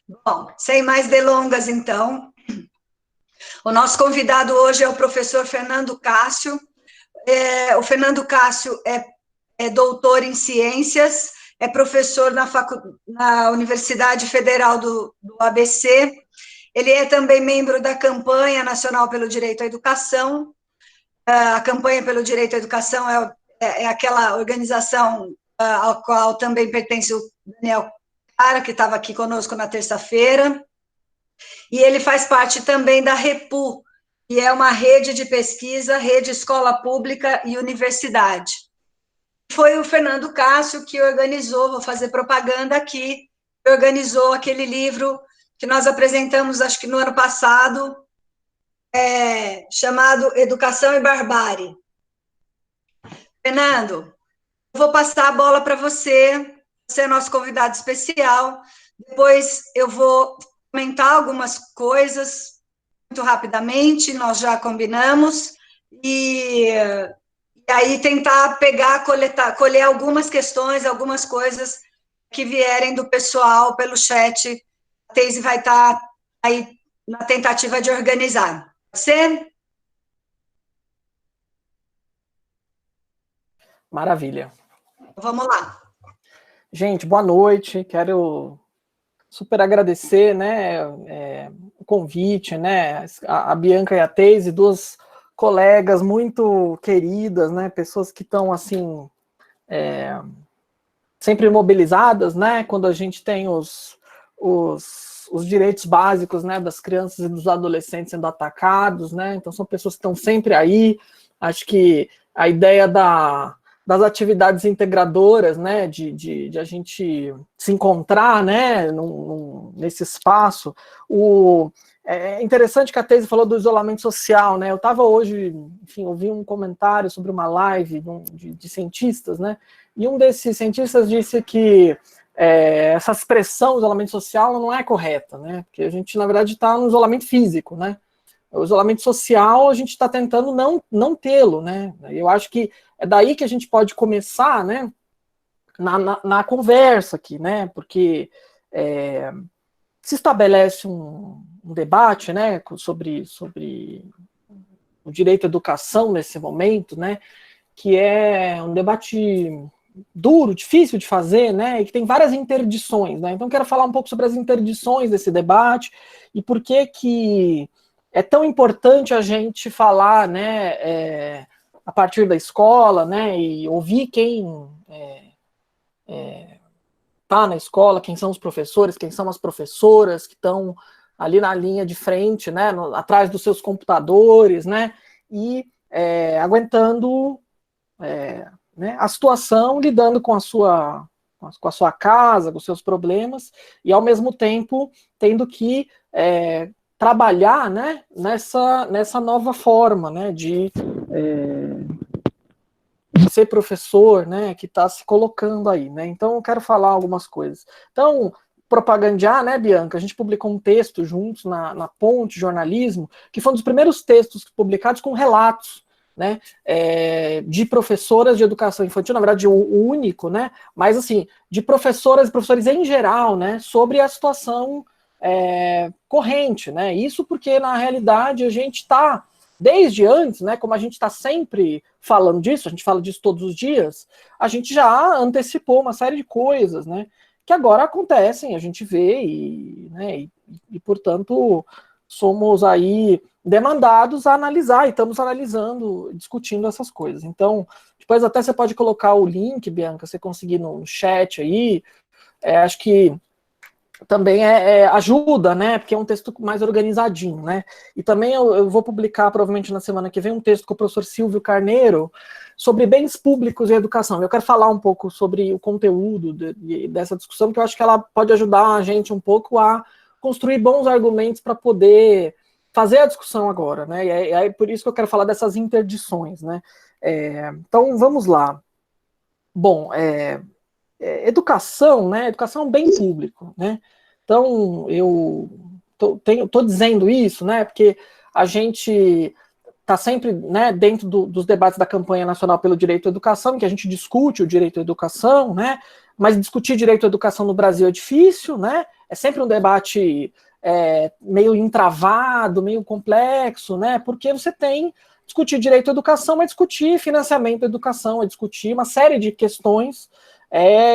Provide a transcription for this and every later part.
Bom, sem mais delongas, então, o nosso convidado hoje é o professor Fernando Cássio. O Fernando Cássio é doutor em ciências, é professor na Universidade Federal do ABC. Ele é também membro da Campanha Nacional pelo Direito à Educação. A Campanha pelo Direito à Educação é aquela organização ao qual também pertence o Daniel Cara, que estava aqui conosco na terça-feira. E ele faz parte também da REPU, que é uma rede de pesquisa, rede escola pública e universidade. Foi o Fernando Cássio que organizou, vou fazer propaganda aqui, organizou aquele livro que nós apresentamos, acho que no ano passado, chamado Educação e Barbárie. Fernando, eu vou passar a bola para você, você é nosso convidado especial, depois eu vou comentar algumas coisas muito rapidamente, nós já combinamos, e aí tentar pegar, colher algumas questões, algumas coisas que vierem do pessoal pelo chat. A Teise vai estar aí na tentativa de organizar. Pode ser? Maravilha. Vamos lá. Gente, boa noite. Quero super agradecer, né, o convite, né, a Bianca e a Teise, duas colegas muito queridas, né, pessoas que estão, assim, sempre mobilizadas, né, quando a gente tem os direitos básicos, né, das crianças e dos adolescentes sendo atacados, né, então são pessoas que estão sempre aí. Acho que a ideia das atividades integradoras, né, de a gente se encontrar, né, nesse espaço. É interessante que a Teise falou do isolamento social, né, eu estava hoje, enfim, ouvi um comentário sobre uma live de cientistas, né, e um desses cientistas disse que essa expressão isolamento social não é correta, né, porque a gente, na verdade, está no isolamento físico, né. O isolamento social, a gente está tentando não tê-lo, né? Eu acho que é daí que a gente pode começar, né? Na conversa aqui, né? Porque se estabelece um debate, né? Sobre o direito à educação nesse momento, né? Que é um debate duro, difícil de fazer, né? E que tem várias interdições, né? Então, quero falar um pouco sobre as interdições desse debate e por que é tão importante a gente falar, né, a partir da escola, né, e ouvir quem está na escola, quem são os professores, quem são as professoras que estão ali na linha de frente, né, atrás dos seus computadores, né, e aguentando né, a situação, lidando com a sua casa, com os seus problemas, e ao mesmo tempo tendo que trabalhar, né, nessa nova forma, né, de ser professor, né, que está se colocando aí, né. Então eu quero falar algumas coisas. Então, propagandear, né, Bianca, a gente publicou um texto juntos na Ponte Jornalismo, que foi um dos primeiros textos publicados com relatos, né, de professoras de educação infantil, na verdade o único, né, mas assim, de professoras e professores em geral, né, sobre a situação corrente, né? Isso porque na realidade a gente está desde antes, né? Como a gente está sempre falando disso, a gente fala disso todos os dias, a gente já antecipou uma série de coisas, né? Que agora acontecem, a gente vê né, e portanto somos aí demandados a analisar e estamos analisando, discutindo essas coisas. Então, depois até você pode colocar o link, Bianca, você conseguir no chat aí. Acho que também ajuda, né, porque é um texto mais organizadinho, né, e também eu vou publicar, provavelmente na semana que vem, um texto com o professor Silvio Carneiro, sobre bens públicos e educação. Eu quero falar um pouco sobre o conteúdo dessa discussão, que eu acho que ela pode ajudar a gente um pouco a construir bons argumentos para poder fazer a discussão agora, né, e é por isso que eu quero falar dessas interdições, né. Então, vamos lá. Bom, educação, né? Educação é um bem público, né? Então, eu tô dizendo isso, né? Porque a gente está sempre, né, dentro dos debates da campanha nacional pelo direito à educação, em que a gente discute o direito à educação, né? Mas discutir direito à educação no Brasil é difícil, né? é sempre um debate meio entravado, meio complexo, né? Porque você tem discutir direito à educação, é discutir financiamento da educação, é discutir uma série de questões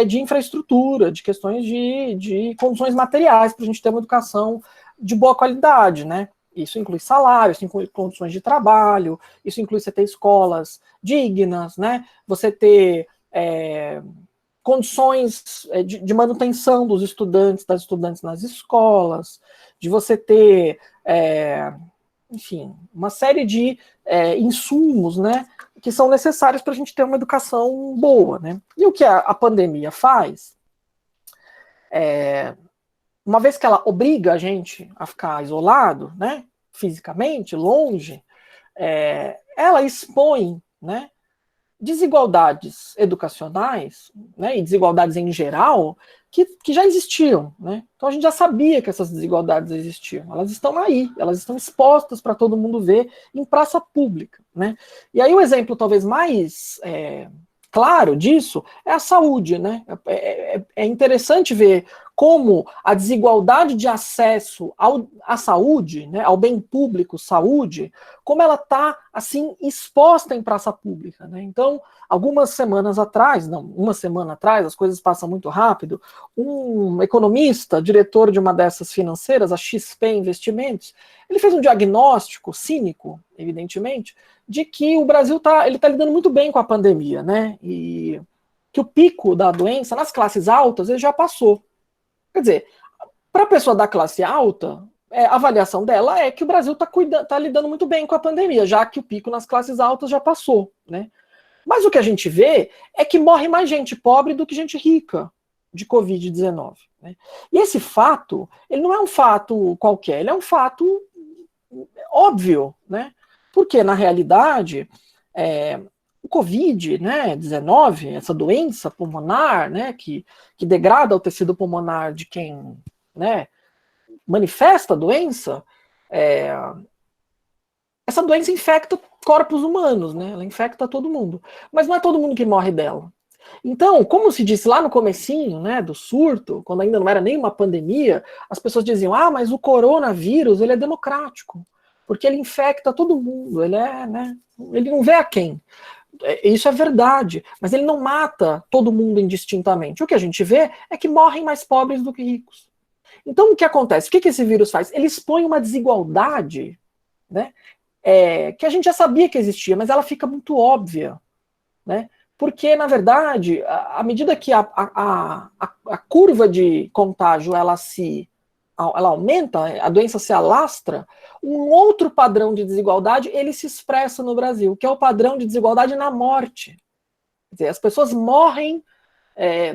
de infraestrutura, de questões de condições materiais para a gente ter uma educação de boa qualidade, né? Isso inclui salário, isso inclui condições de trabalho, isso inclui você ter escolas dignas, né? Você ter condições de manutenção dos estudantes, das estudantes nas escolas, de você ter, enfim, uma série de insumos, né, que são necessários para a gente ter uma educação boa, né? E o que a pandemia faz, uma vez que ela obriga a gente a ficar isolado, né, fisicamente, longe, ela expõe, né, desigualdades educacionais, né, e desigualdades em geral, que já existiam, né? Então a gente já sabia que essas desigualdades existiam. Elas estão aí, elas estão expostas para todo mundo ver em praça pública, né? E aí o exemplo talvez mais claro disso é a saúde, né? É interessante ver como a desigualdade de acesso à saúde, né, ao bem público, saúde, como ela está, assim, exposta em praça pública, né? Então, algumas semanas atrás, não, uma semana atrás, as coisas passam muito rápido, um economista, diretor de uma dessas financeiras, a XP Investimentos, ele fez um diagnóstico cínico, evidentemente, de que o Brasil está lidando muito bem com a pandemia, né? E que o pico da doença nas classes altas ele já passou. Quer dizer, para a pessoa da classe alta, a avaliação dela é que o Brasil está lidando muito bem com a pandemia, já que o pico nas classes altas já passou, né? Mas o que a gente vê é que morre mais gente pobre do que gente rica de Covid-19. Né? E esse fato, ele não é um fato qualquer, ele é um fato óbvio, né? Porque, na realidade, o Covid, né, 19, essa doença pulmonar, né, que degrada o tecido pulmonar de quem, né, manifesta a doença, essa doença infecta corpos humanos, né, ela infecta todo mundo, mas não é todo mundo que morre dela. Então, como se disse lá no comecinho, né, do surto, quando ainda não era nem uma pandemia, as pessoas diziam, mas o coronavírus, ele é democrático, porque ele infecta todo mundo, né, ele não vê a quem. Isso é verdade, mas ele não mata todo mundo indistintamente. O que a gente vê é que morrem mais pobres do que ricos. Então, o que acontece? O que esse vírus faz? Ele expõe uma desigualdade, né, que a gente já sabia que existia, mas ela fica muito óbvia, né? Porque, na verdade, à medida que a curva de contágio ela aumenta, a doença se alastra, um outro padrão de desigualdade ele se expressa no Brasil, que é o padrão de desigualdade na morte. Quer dizer, as pessoas morrem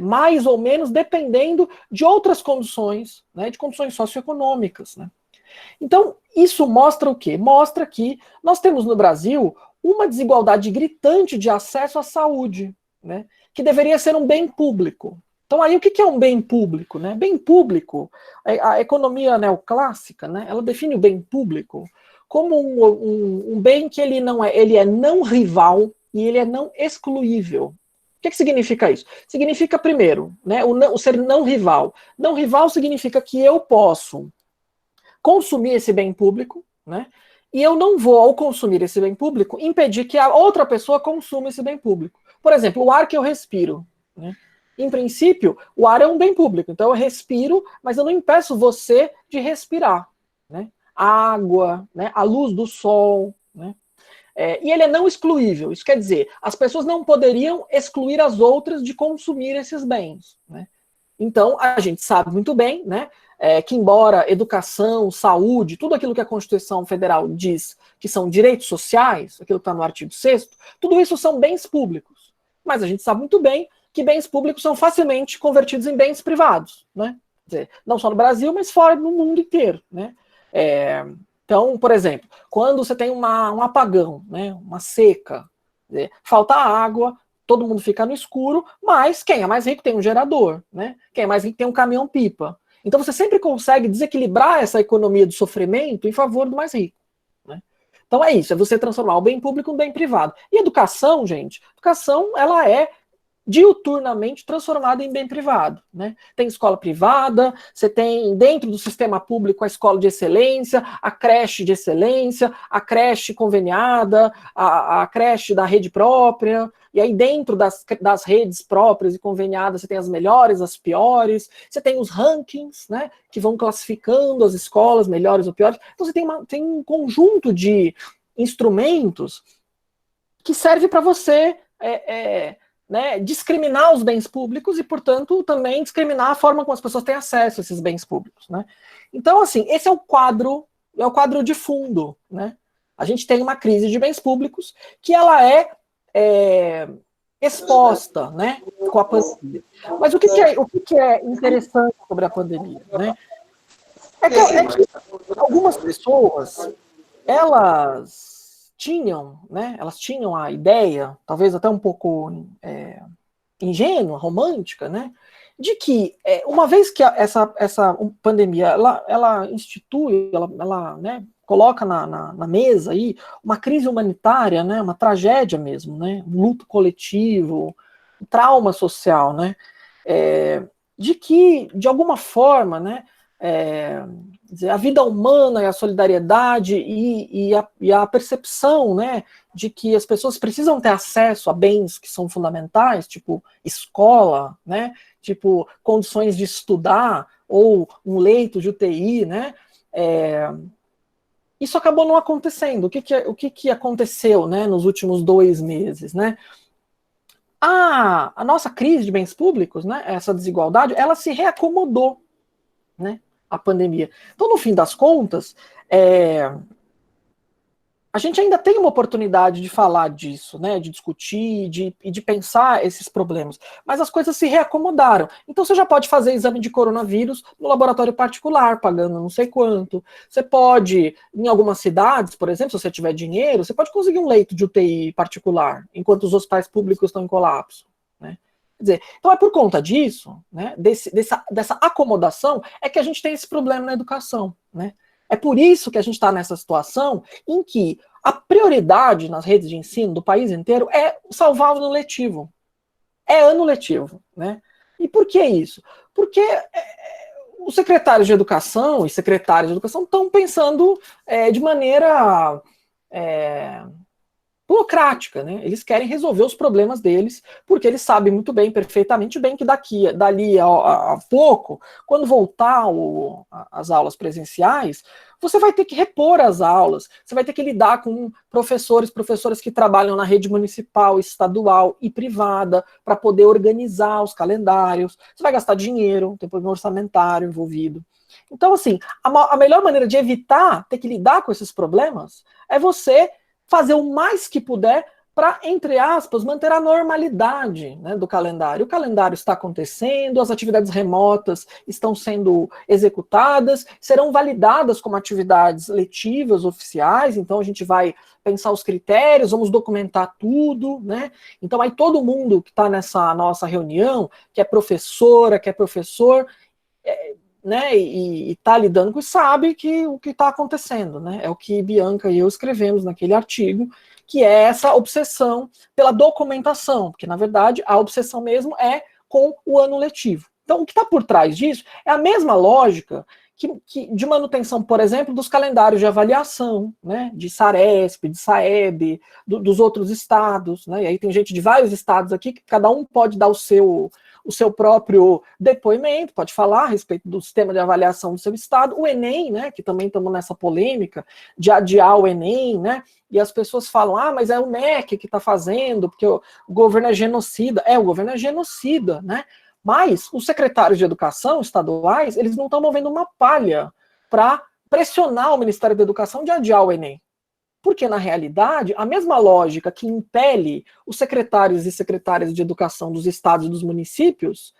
mais ou menos dependendo de outras condições, né, de condições socioeconômicas. Né? Então, isso mostra o quê? Mostra que nós temos no Brasil uma desigualdade gritante de acesso à saúde, né, que deveria ser um bem público. Então, aí o que é um bem público? Né? Bem público, a economia neoclássica, né, ela define o bem público como um bem que ele é não rival e ele é não excluível. O que significa isso? Significa, primeiro, né, o ser não rival. Não rival significa que eu posso consumir esse bem público, né, e eu não vou, ao consumir esse bem público, impedir que a outra pessoa consuma esse bem público. Por exemplo, o ar que eu respiro, né? Em princípio, o ar é um bem público, então eu respiro, mas eu não impeço você de respirar. Né? A água, né? A luz do sol. Né? E ele é não excluível, isso quer dizer, as pessoas não poderiam excluir as outras de consumir esses bens. Né? Então, a gente sabe muito bem, né, que embora educação, saúde, tudo aquilo que a Constituição Federal diz que são direitos sociais, aquilo que está no artigo 6º, tudo isso são bens públicos. Mas a gente sabe muito bem que bens públicos são facilmente convertidos em bens privados, né? Quer dizer, não só no Brasil, mas fora do mundo inteiro, né? Então, por exemplo, quando você tem um apagão, né, uma seca, falta água, todo mundo fica no escuro, mas quem é mais rico tem um gerador, né? Quem é mais rico tem um caminhão-pipa. Então você sempre consegue desequilibrar essa economia do sofrimento em favor do mais rico. Né? Então é isso, é você transformar o bem público em bem privado. E educação, gente, educação ela é diuturnamente transformada em bem privado, né? Tem escola privada, você tem dentro do sistema público a escola de excelência, a creche de excelência, a creche conveniada, a creche da rede própria, e aí dentro das redes próprias e conveniadas você tem as melhores, as piores, você tem os rankings, né, que vão classificando as escolas melhores ou piores. Então você tem um conjunto de instrumentos que serve para você né, discriminar os bens públicos e, portanto, também discriminar a forma como as pessoas têm acesso a esses bens públicos, né? Então, assim, esse é o quadro de fundo, né? A gente tem uma crise de bens públicos que ela é exposta, né, com a pandemia. Mas o que é interessante sobre a pandemia, né? É que algumas pessoas, elas tinham a ideia, talvez até um pouco ingênua, romântica, né, de que uma vez que essa pandemia ela institui, ela né, coloca na mesa aí uma crise humanitária, né, uma tragédia mesmo, né, um luto coletivo, um trauma social, né, de que de alguma forma, né, a vida humana e a solidariedade e a percepção, né, de que as pessoas precisam ter acesso a bens que são fundamentais, tipo escola, né, tipo condições de estudar ou um leito de UTI, né, isso acabou não acontecendo. O que aconteceu, né, nos últimos 2 meses, né? A nossa crise de bens públicos, né, essa desigualdade, ela se reacomodou, né, a pandemia. Então, no fim das contas, a gente ainda tem uma oportunidade de falar disso, né, de discutir e de pensar esses problemas, mas as coisas se reacomodaram. Então você já pode fazer exame de coronavírus no laboratório particular, pagando não sei quanto. Você pode, em algumas cidades, por exemplo, se você tiver dinheiro, você pode conseguir um leito de UTI particular, enquanto os hospitais públicos estão em colapso, né? Quer dizer, então é por conta disso, né, dessa acomodação, é que a gente tem esse problema na educação, né? É por isso que a gente está nessa situação em que a prioridade nas redes de ensino do país inteiro é salvar o ano letivo. É ano letivo, né? E por que isso? Porque os secretários de educação e secretárias de educação estão pensando de maneira burocrática, né? Eles querem resolver os problemas deles, porque eles sabem muito bem, perfeitamente bem, que dali a pouco, quando voltar as aulas presenciais, você vai ter que repor as aulas, você vai ter que lidar com professoras que trabalham na rede municipal, estadual e privada, para poder organizar os calendários, você vai gastar dinheiro, tem problema orçamentário envolvido. Então, assim, a melhor maneira de evitar ter que lidar com esses problemas é você fazer o mais que puder para, entre aspas, manter a normalidade, né, do calendário. O calendário está acontecendo, as atividades remotas estão sendo executadas, serão validadas como atividades letivas oficiais, então a gente vai pensar os critérios, vamos documentar tudo, né? Então aí todo mundo que está nessa nossa reunião, que é professora, que é professor, né, e está lidando com isso, sabe que o que está acontecendo, né? É o que Bianca e eu escrevemos naquele artigo, que é essa obsessão pela documentação, porque, na verdade, a obsessão mesmo é com o ano letivo. Então, o que está por trás disso é a mesma lógica que de manutenção, por exemplo, dos calendários de avaliação, né, de Saresp, de Saeb, dos outros estados, né? E aí tem gente de vários estados aqui que cada um pode dar o seu próprio depoimento, pode falar a respeito do sistema de avaliação do seu estado, o Enem, né, que também estamos nessa polêmica de adiar o Enem, né, e as pessoas falam, mas é o MEC que está fazendo, porque o governo é genocida. O governo é genocida, né, mas os secretários de educação estaduais, eles não estão movendo uma palha para pressionar o Ministério da Educação de adiar o Enem. Porque, na realidade, a mesma lógica que impele os secretários e secretárias de educação dos estados e dos municípios,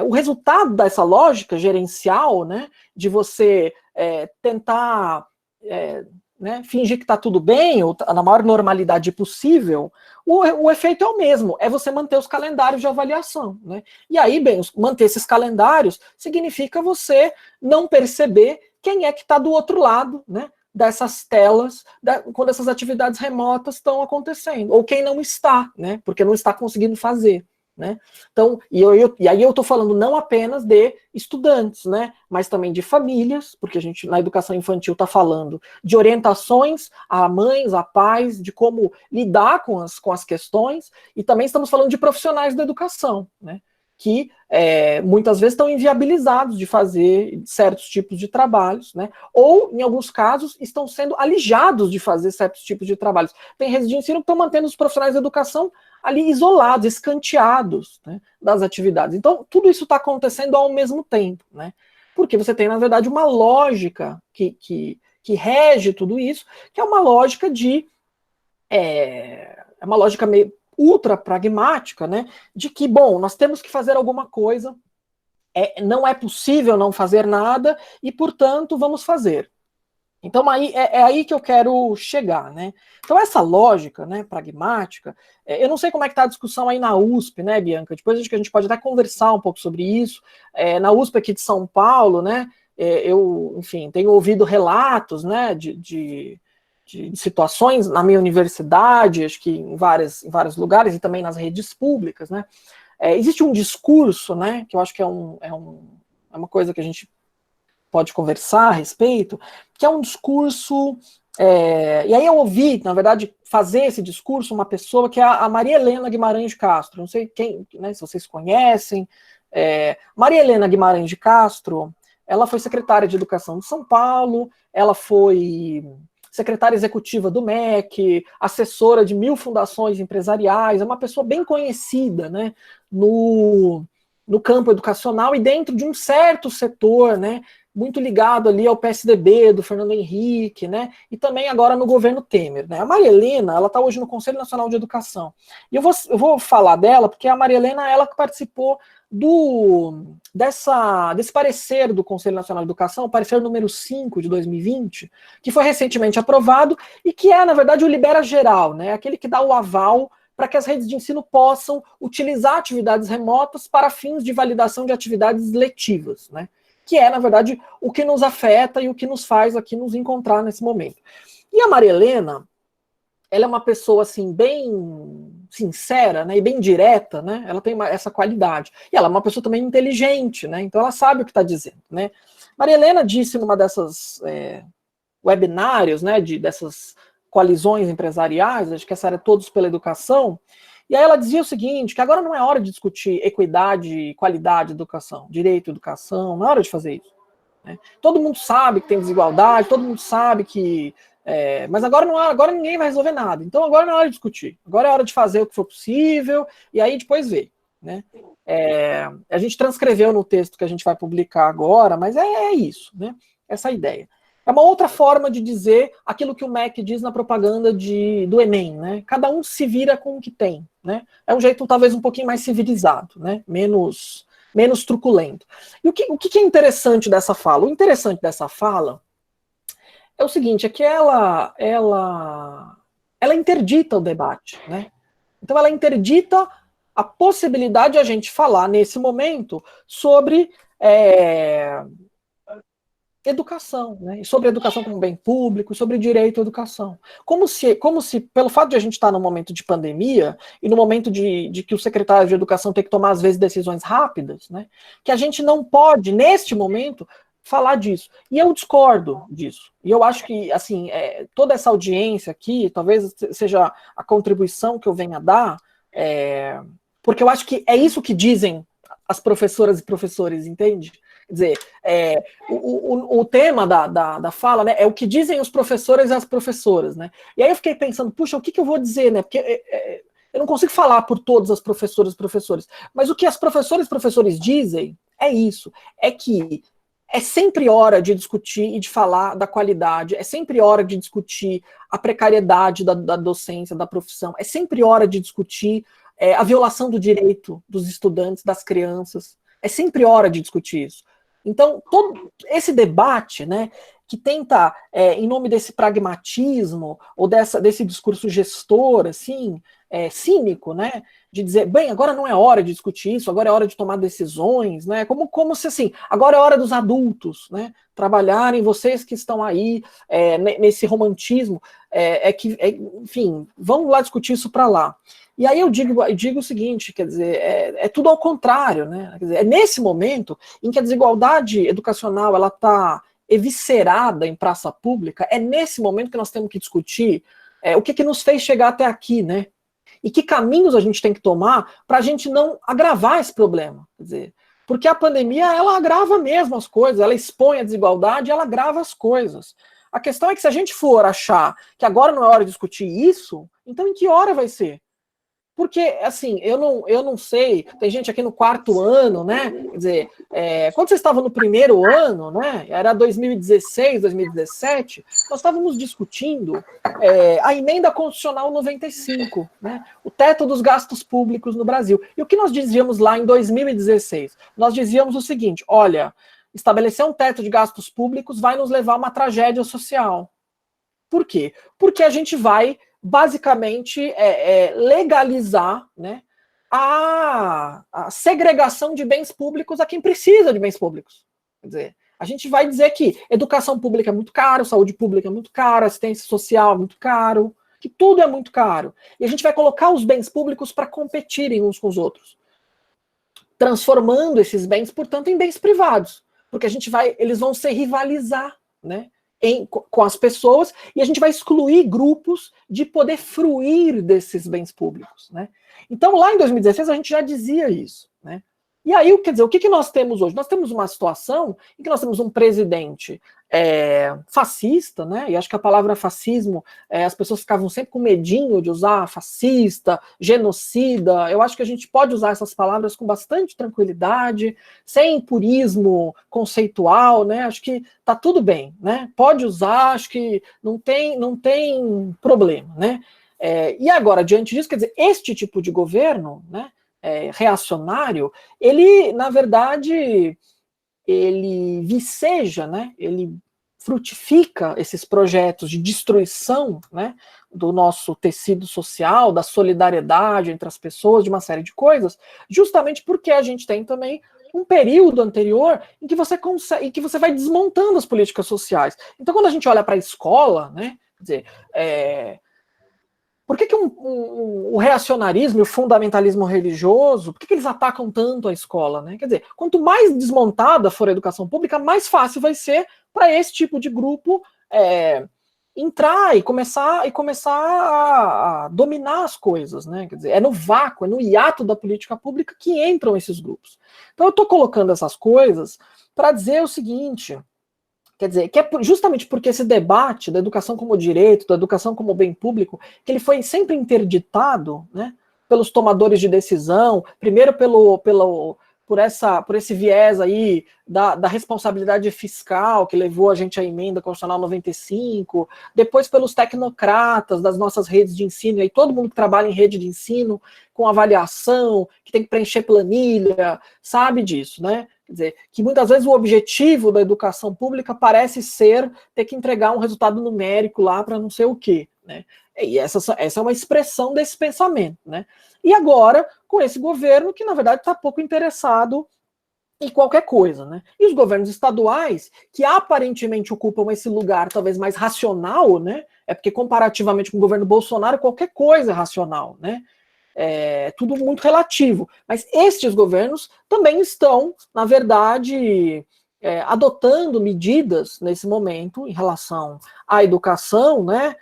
o resultado dessa lógica gerencial, né, de você tentar né, fingir que está tudo bem, ou na maior normalidade possível, o efeito é o mesmo, é você manter os calendários de avaliação, né? E aí, bem, manter esses calendários significa você não perceber quem é que está do outro lado, né, dessas telas, quando essas atividades remotas estão acontecendo, ou quem não está, né, porque não está conseguindo fazer, né? Então, e aí eu estou falando não apenas de estudantes, né? Mas também de famílias, porque a gente na educação infantil está falando de orientações a mães, a pais, de como lidar com as questões, e também estamos falando de profissionais da educação, né? Que muitas vezes estão inviabilizados de fazer certos tipos de trabalhos, né? Ou, em alguns casos, estão sendo alijados de fazer certos tipos de trabalhos. Tem redes de ensino que estão mantendo os profissionais da educação ali isolados, escanteados, né, das atividades. Então, tudo isso está acontecendo ao mesmo tempo, né? Porque você tem, na verdade, uma lógica que rege tudo isso, que é uma lógica uma lógica meio ultra pragmática, né? De que, bom, nós temos que fazer alguma coisa, não é possível não fazer nada, e, portanto, vamos fazer. Então, é aí que eu quero chegar, né? Então, essa lógica, né, pragmática, eu não sei como é que está a discussão aí na USP, né, Bianca? Depois acho que a gente pode até conversar um pouco sobre isso. Na USP aqui de São Paulo, né, eu, enfim, tenho ouvido relatos, né, de situações na minha universidade, acho que em vários lugares e também nas redes públicas, né? Existe um discurso, né, que eu acho que é uma coisa que a gente pode conversar a respeito, que é um discurso, e aí eu ouvi, na verdade, fazer esse discurso uma pessoa que é a Maria Helena Guimarães de Castro, não sei quem, né, se vocês conhecem, Maria Helena Guimarães de Castro, ela foi secretária de Educação de São Paulo, ela foi secretária executiva do MEC, assessora de 1000 fundações empresariais, é uma pessoa bem conhecida, né, no campo educacional e dentro de um certo setor, né, muito ligado ali ao PSDB, do Fernando Henrique, né, e também agora no governo Temer, né. A Maria Helena, ela está hoje no Conselho Nacional de Educação, e eu vou falar dela, porque a Maria Helena, ela que participou desse parecer do Conselho Nacional de Educação, o parecer número 5 de 2020, que foi recentemente aprovado, e que na verdade, o libera geral, né, aquele que dá o aval para que as redes de ensino possam utilizar atividades remotas para fins de validação de atividades letivas, né? Que na verdade, o que nos afeta e o que nos faz aqui nos encontrar nesse momento. E a Maria Helena, ela é uma pessoa, assim, bem sincera, né, e bem direta, né? Ela tem essa qualidade. E ela é uma pessoa também inteligente, né? Então ela sabe o que está dizendo, né? Maria Helena disse numa dessas webinários, né, dessas coalizões empresariais, acho que essa era Todos pela Educação, e aí ela dizia o seguinte, que agora não é hora de discutir equidade e qualidade de educação, direito à educação, não é hora de fazer isso, né? Todo mundo sabe que tem desigualdade, todo mundo sabe que... mas agora ninguém vai resolver nada, então agora não é hora de discutir, agora é hora de fazer o que for possível, e aí depois ver, né? A gente transcreveu no texto que a gente vai publicar agora, mas é isso, né? Essa ideia. É uma outra forma de dizer aquilo que o MEC diz na propaganda do Enem, né? Cada um se vira com o que tem, né? É um jeito talvez um pouquinho mais civilizado, né? Menos truculento. E o que é interessante dessa fala? O interessante dessa fala é o seguinte, é que ela interdita o debate, né? Então ela interdita a possibilidade de a gente falar nesse momento sobre educação, né? E sobre educação como bem público, sobre direito à educação. Como se pelo fato de a gente estar num momento de pandemia e no momento de que o secretário de Educação tem que tomar, às vezes, decisões rápidas, né? Que a gente não pode, neste momento, falar disso. E eu discordo disso. E eu acho que, assim, toda essa audiência aqui, talvez seja a contribuição que eu venha a dar, porque eu acho que é isso que dizem as professoras e professores, entende? Quer dizer, o tema da fala, né, é o que dizem os professores e as professoras, né? E aí eu fiquei pensando, puxa, o que eu vou dizer, né? Porque eu não consigo falar por todas as professoras e professores, mas o que as professoras e professores dizem é isso, é que é sempre hora de discutir e de falar da qualidade, é sempre hora de discutir a precariedade da docência, da profissão, é sempre hora de discutir a violação do direito dos estudantes, das crianças, é sempre hora de discutir isso. Então, todo esse debate, né, que tenta, em nome desse pragmatismo, ou desse discurso gestor, assim, cínico, né, de dizer, bem, agora não é hora de discutir isso, agora é hora de tomar decisões, né, como se assim, agora é hora dos adultos, né, trabalharem, vocês que estão aí nesse romantismo, enfim, vamos lá discutir isso para lá. E aí eu digo o seguinte, quer dizer, é tudo ao contrário, né, quer dizer, é nesse momento em que a desigualdade educacional, ela está eviscerada em praça pública, é nesse momento que nós temos que discutir o que nos fez chegar até aqui, né? E que caminhos a gente tem que tomar para a gente não agravar esse problema. Quer dizer, porque a pandemia, ela agrava mesmo as coisas, ela expõe a desigualdade, ela agrava as coisas. A questão é que se a gente for achar que agora não é hora de discutir isso, então em que hora vai ser? Porque, assim, eu não sei, tem gente aqui no 4º ano, né, quer dizer, quando vocês estavam no 1º ano, né, era 2016, 2017, nós estávamos discutindo a emenda constitucional 95, né, o teto dos gastos públicos no Brasil. E o que nós dizíamos lá em 2016? Nós dizíamos o seguinte, olha, estabelecer um teto de gastos públicos vai nos levar a uma tragédia social. Por quê? Porque a gente vai basicamente legalizar, né, a segregação de bens públicos a quem precisa de bens públicos. Quer dizer, a gente vai dizer que educação pública é muito caro, saúde pública é muito caro, assistência social é muito caro, que tudo é muito caro. E a gente vai colocar os bens públicos para competirem uns com os outros, transformando esses bens, portanto, em bens privados, porque eles vão se rivalizar, né, com as pessoas, e a gente vai excluir grupos de poder fruir desses bens públicos, né? Então, lá em 2016, a gente já dizia isso, né? E aí, quer dizer, o que nós temos hoje? Nós temos uma situação em que nós temos um presidente fascista, né? E acho que a palavra fascismo, as pessoas ficavam sempre com medinho de usar fascista, genocida. Eu acho que a gente pode usar essas palavras com bastante tranquilidade, sem purismo conceitual, né? Acho que tá tudo bem, né? Pode usar, acho que não tem problema, né? E agora, diante disso, quer dizer, este tipo de governo, né, reacionário, ele, na verdade, ele viceja, né, ele frutifica esses projetos de destruição, né, do nosso tecido social, da solidariedade entre as pessoas, de uma série de coisas, justamente porque a gente tem também um período anterior em que você vai desmontando as políticas sociais. Então, quando a gente olha para a escola, né, quer dizer, por que o reacionarismo e o fundamentalismo religioso, por que eles atacam tanto a escola, né? Quer dizer, quanto mais desmontada for a educação pública, mais fácil vai ser para esse tipo de grupo entrar e começar a dominar as coisas, né? Quer dizer, é no vácuo, é no hiato da política pública que entram esses grupos. Então eu estou colocando essas coisas para dizer o seguinte. Quer dizer, que é justamente porque esse debate da educação como direito, da educação como bem público, que ele foi sempre interditado, né, pelos tomadores de decisão, primeiro por esse viés aí da responsabilidade fiscal que levou a gente à emenda constitucional 95, depois pelos tecnocratas das nossas redes de ensino, e aí todo mundo que trabalha em rede de ensino, com avaliação, que tem que preencher planilha, sabe disso, né? Quer dizer, que muitas vezes o objetivo da educação pública parece ser ter que entregar um resultado numérico lá para não sei o quê, né? E essa é uma expressão desse pensamento, né? E agora, com esse governo que, na verdade, está pouco interessado em qualquer coisa, né? E os governos estaduais, que aparentemente ocupam esse lugar talvez mais racional, né? É porque, comparativamente com o governo Bolsonaro, qualquer coisa é racional, né? É tudo muito relativo. Mas estes governos também estão, na verdade, adotando medidas nesse momento em relação à educação, né,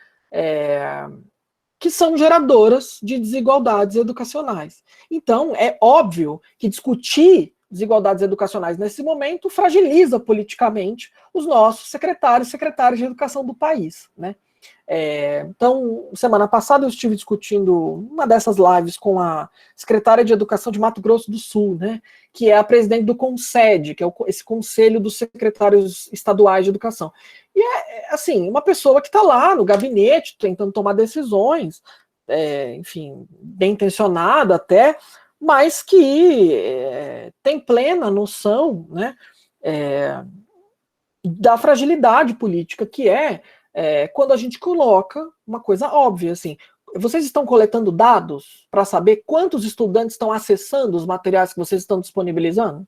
que são geradoras de desigualdades educacionais. Então, é óbvio que discutir desigualdades educacionais nesse momento fragiliza politicamente os nossos secretários e secretárias de educação do país, né? Então, semana passada eu estive discutindo uma dessas lives com a secretária de Educação de Mato Grosso do Sul, né, que é a presidente do CONSED, que é esse conselho dos secretários estaduais de educação. E assim, uma pessoa que está lá no gabinete, tentando tomar decisões, enfim, bem intencionada até, mas que tem plena noção, né, da fragilidade política que quando a gente coloca uma coisa óbvia, assim, vocês estão coletando dados para saber quantos estudantes estão acessando os materiais que vocês estão disponibilizando?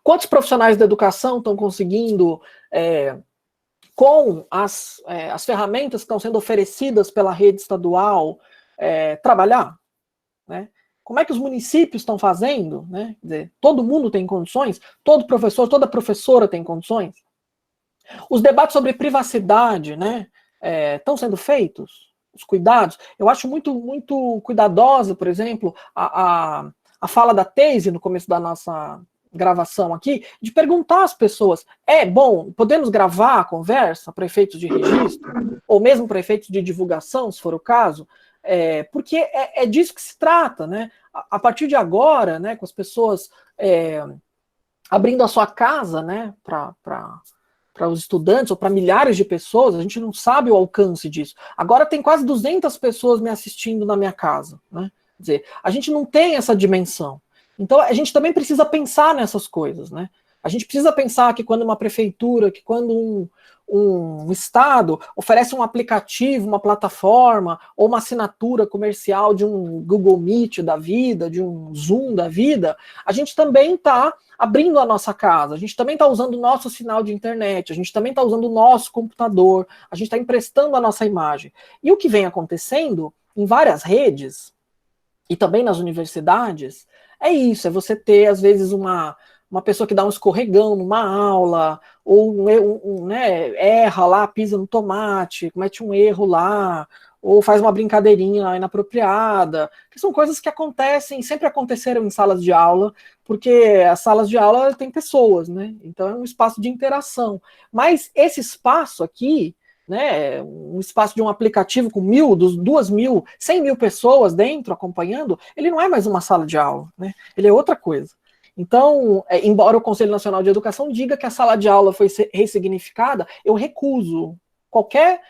Quantos profissionais da educação estão conseguindo, com as ferramentas que estão sendo oferecidas pela rede estadual, trabalhar? Né? Como é que os municípios estão fazendo? Né? Quer dizer, todo mundo tem condições? Todo professor, toda professora tem condições? Os debates sobre privacidade, né, estão sendo feitos? Os cuidados? Eu acho muito, muito cuidadosa, por exemplo, a fala da Teise no começo da nossa gravação aqui, de perguntar às pessoas, bom, podemos gravar a conversa para efeitos de registro? Ou mesmo para efeitos de divulgação, se for o caso? Porque é disso que se trata, né? A partir de agora, né, com as pessoas abrindo a sua casa, né, para os estudantes ou para milhares de pessoas, a gente não sabe o alcance disso. Agora tem quase 200 pessoas me assistindo na minha casa, né? Quer dizer, a gente não tem essa dimensão. Então a gente também precisa pensar nessas coisas, né? A gente precisa pensar que quando uma prefeitura, que quando um estado oferece um aplicativo, uma plataforma, ou uma assinatura comercial de um Google Meet da vida, de um Zoom da vida, a gente também está abrindo a nossa casa, a gente também está usando o nosso sinal de internet, a gente também está usando o nosso computador, a gente está emprestando a nossa imagem. E o que vem acontecendo em várias redes, e também nas universidades, é isso, é você ter, às vezes, uma pessoa que dá um escorregão numa aula, ou né, erra lá, pisa no tomate, comete um erro lá, ou faz uma brincadeirinha inapropriada, que são coisas que acontecem, sempre aconteceram em salas de aula, porque as salas de aula têm pessoas, né? Então é um espaço de interação. Mas esse espaço aqui, né, um espaço de um aplicativo com 1.000, 2.000, 100.000 pessoas dentro acompanhando, ele não é mais uma sala de aula, né? Ele é outra coisa. Então, embora o Conselho Nacional de Educação diga que a sala de aula foi ressignificada, eu recuso qualquer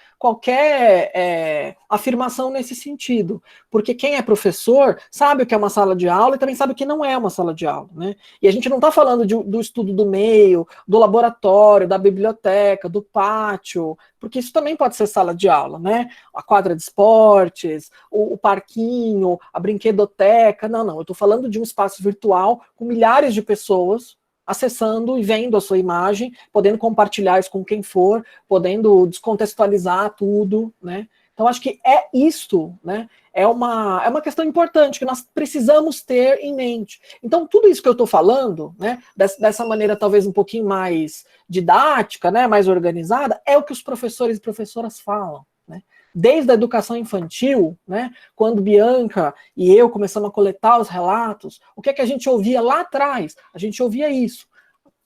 afirmação nesse sentido, porque quem é professor sabe o que é uma sala de aula e também sabe o que não é uma sala de aula, né? E a gente não está falando do estudo do meio, do laboratório, da biblioteca, do pátio, porque isso também pode ser sala de aula, né? A quadra de esportes, o parquinho, a brinquedoteca, não, eu estou falando de um espaço virtual com milhares de pessoas acessando e vendo a sua imagem, podendo compartilhar isso com quem for, podendo descontextualizar tudo, né? Então, acho que isto, né? É uma questão importante que nós precisamos ter em mente. Então, tudo isso que eu estou falando, né? Dessa maneira talvez um pouquinho mais didática, né? Mais organizada, é o que os professores e professoras falam, né? Desde a educação infantil, né, quando Bianca e eu começamos a coletar os relatos, o que é que a gente ouvia lá atrás? A gente ouvia isso,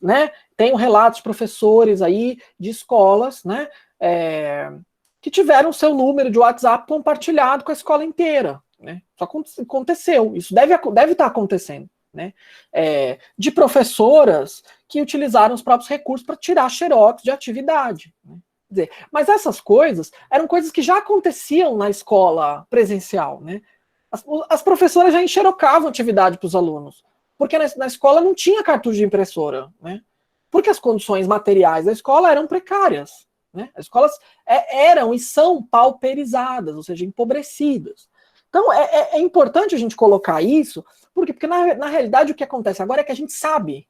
né? Tem relatos de professores aí de escolas, né, que tiveram seu número de WhatsApp compartilhado com a escola inteira, né? Isso aconteceu, isso deve estar acontecendo, né? De professoras que utilizaram os próprios recursos para tirar xerox de atividade, né? Dizer, mas essas coisas eram coisas que já aconteciam na escola presencial, né? As professoras já enxerocavam atividade para os alunos, porque na escola não tinha cartucho de impressora, né? Porque as condições materiais da escola eram precárias, né? As escolas eram e são pauperizadas, ou seja, empobrecidas. Então é importante a gente colocar isso, porque na realidade o que acontece agora é que a gente sabe.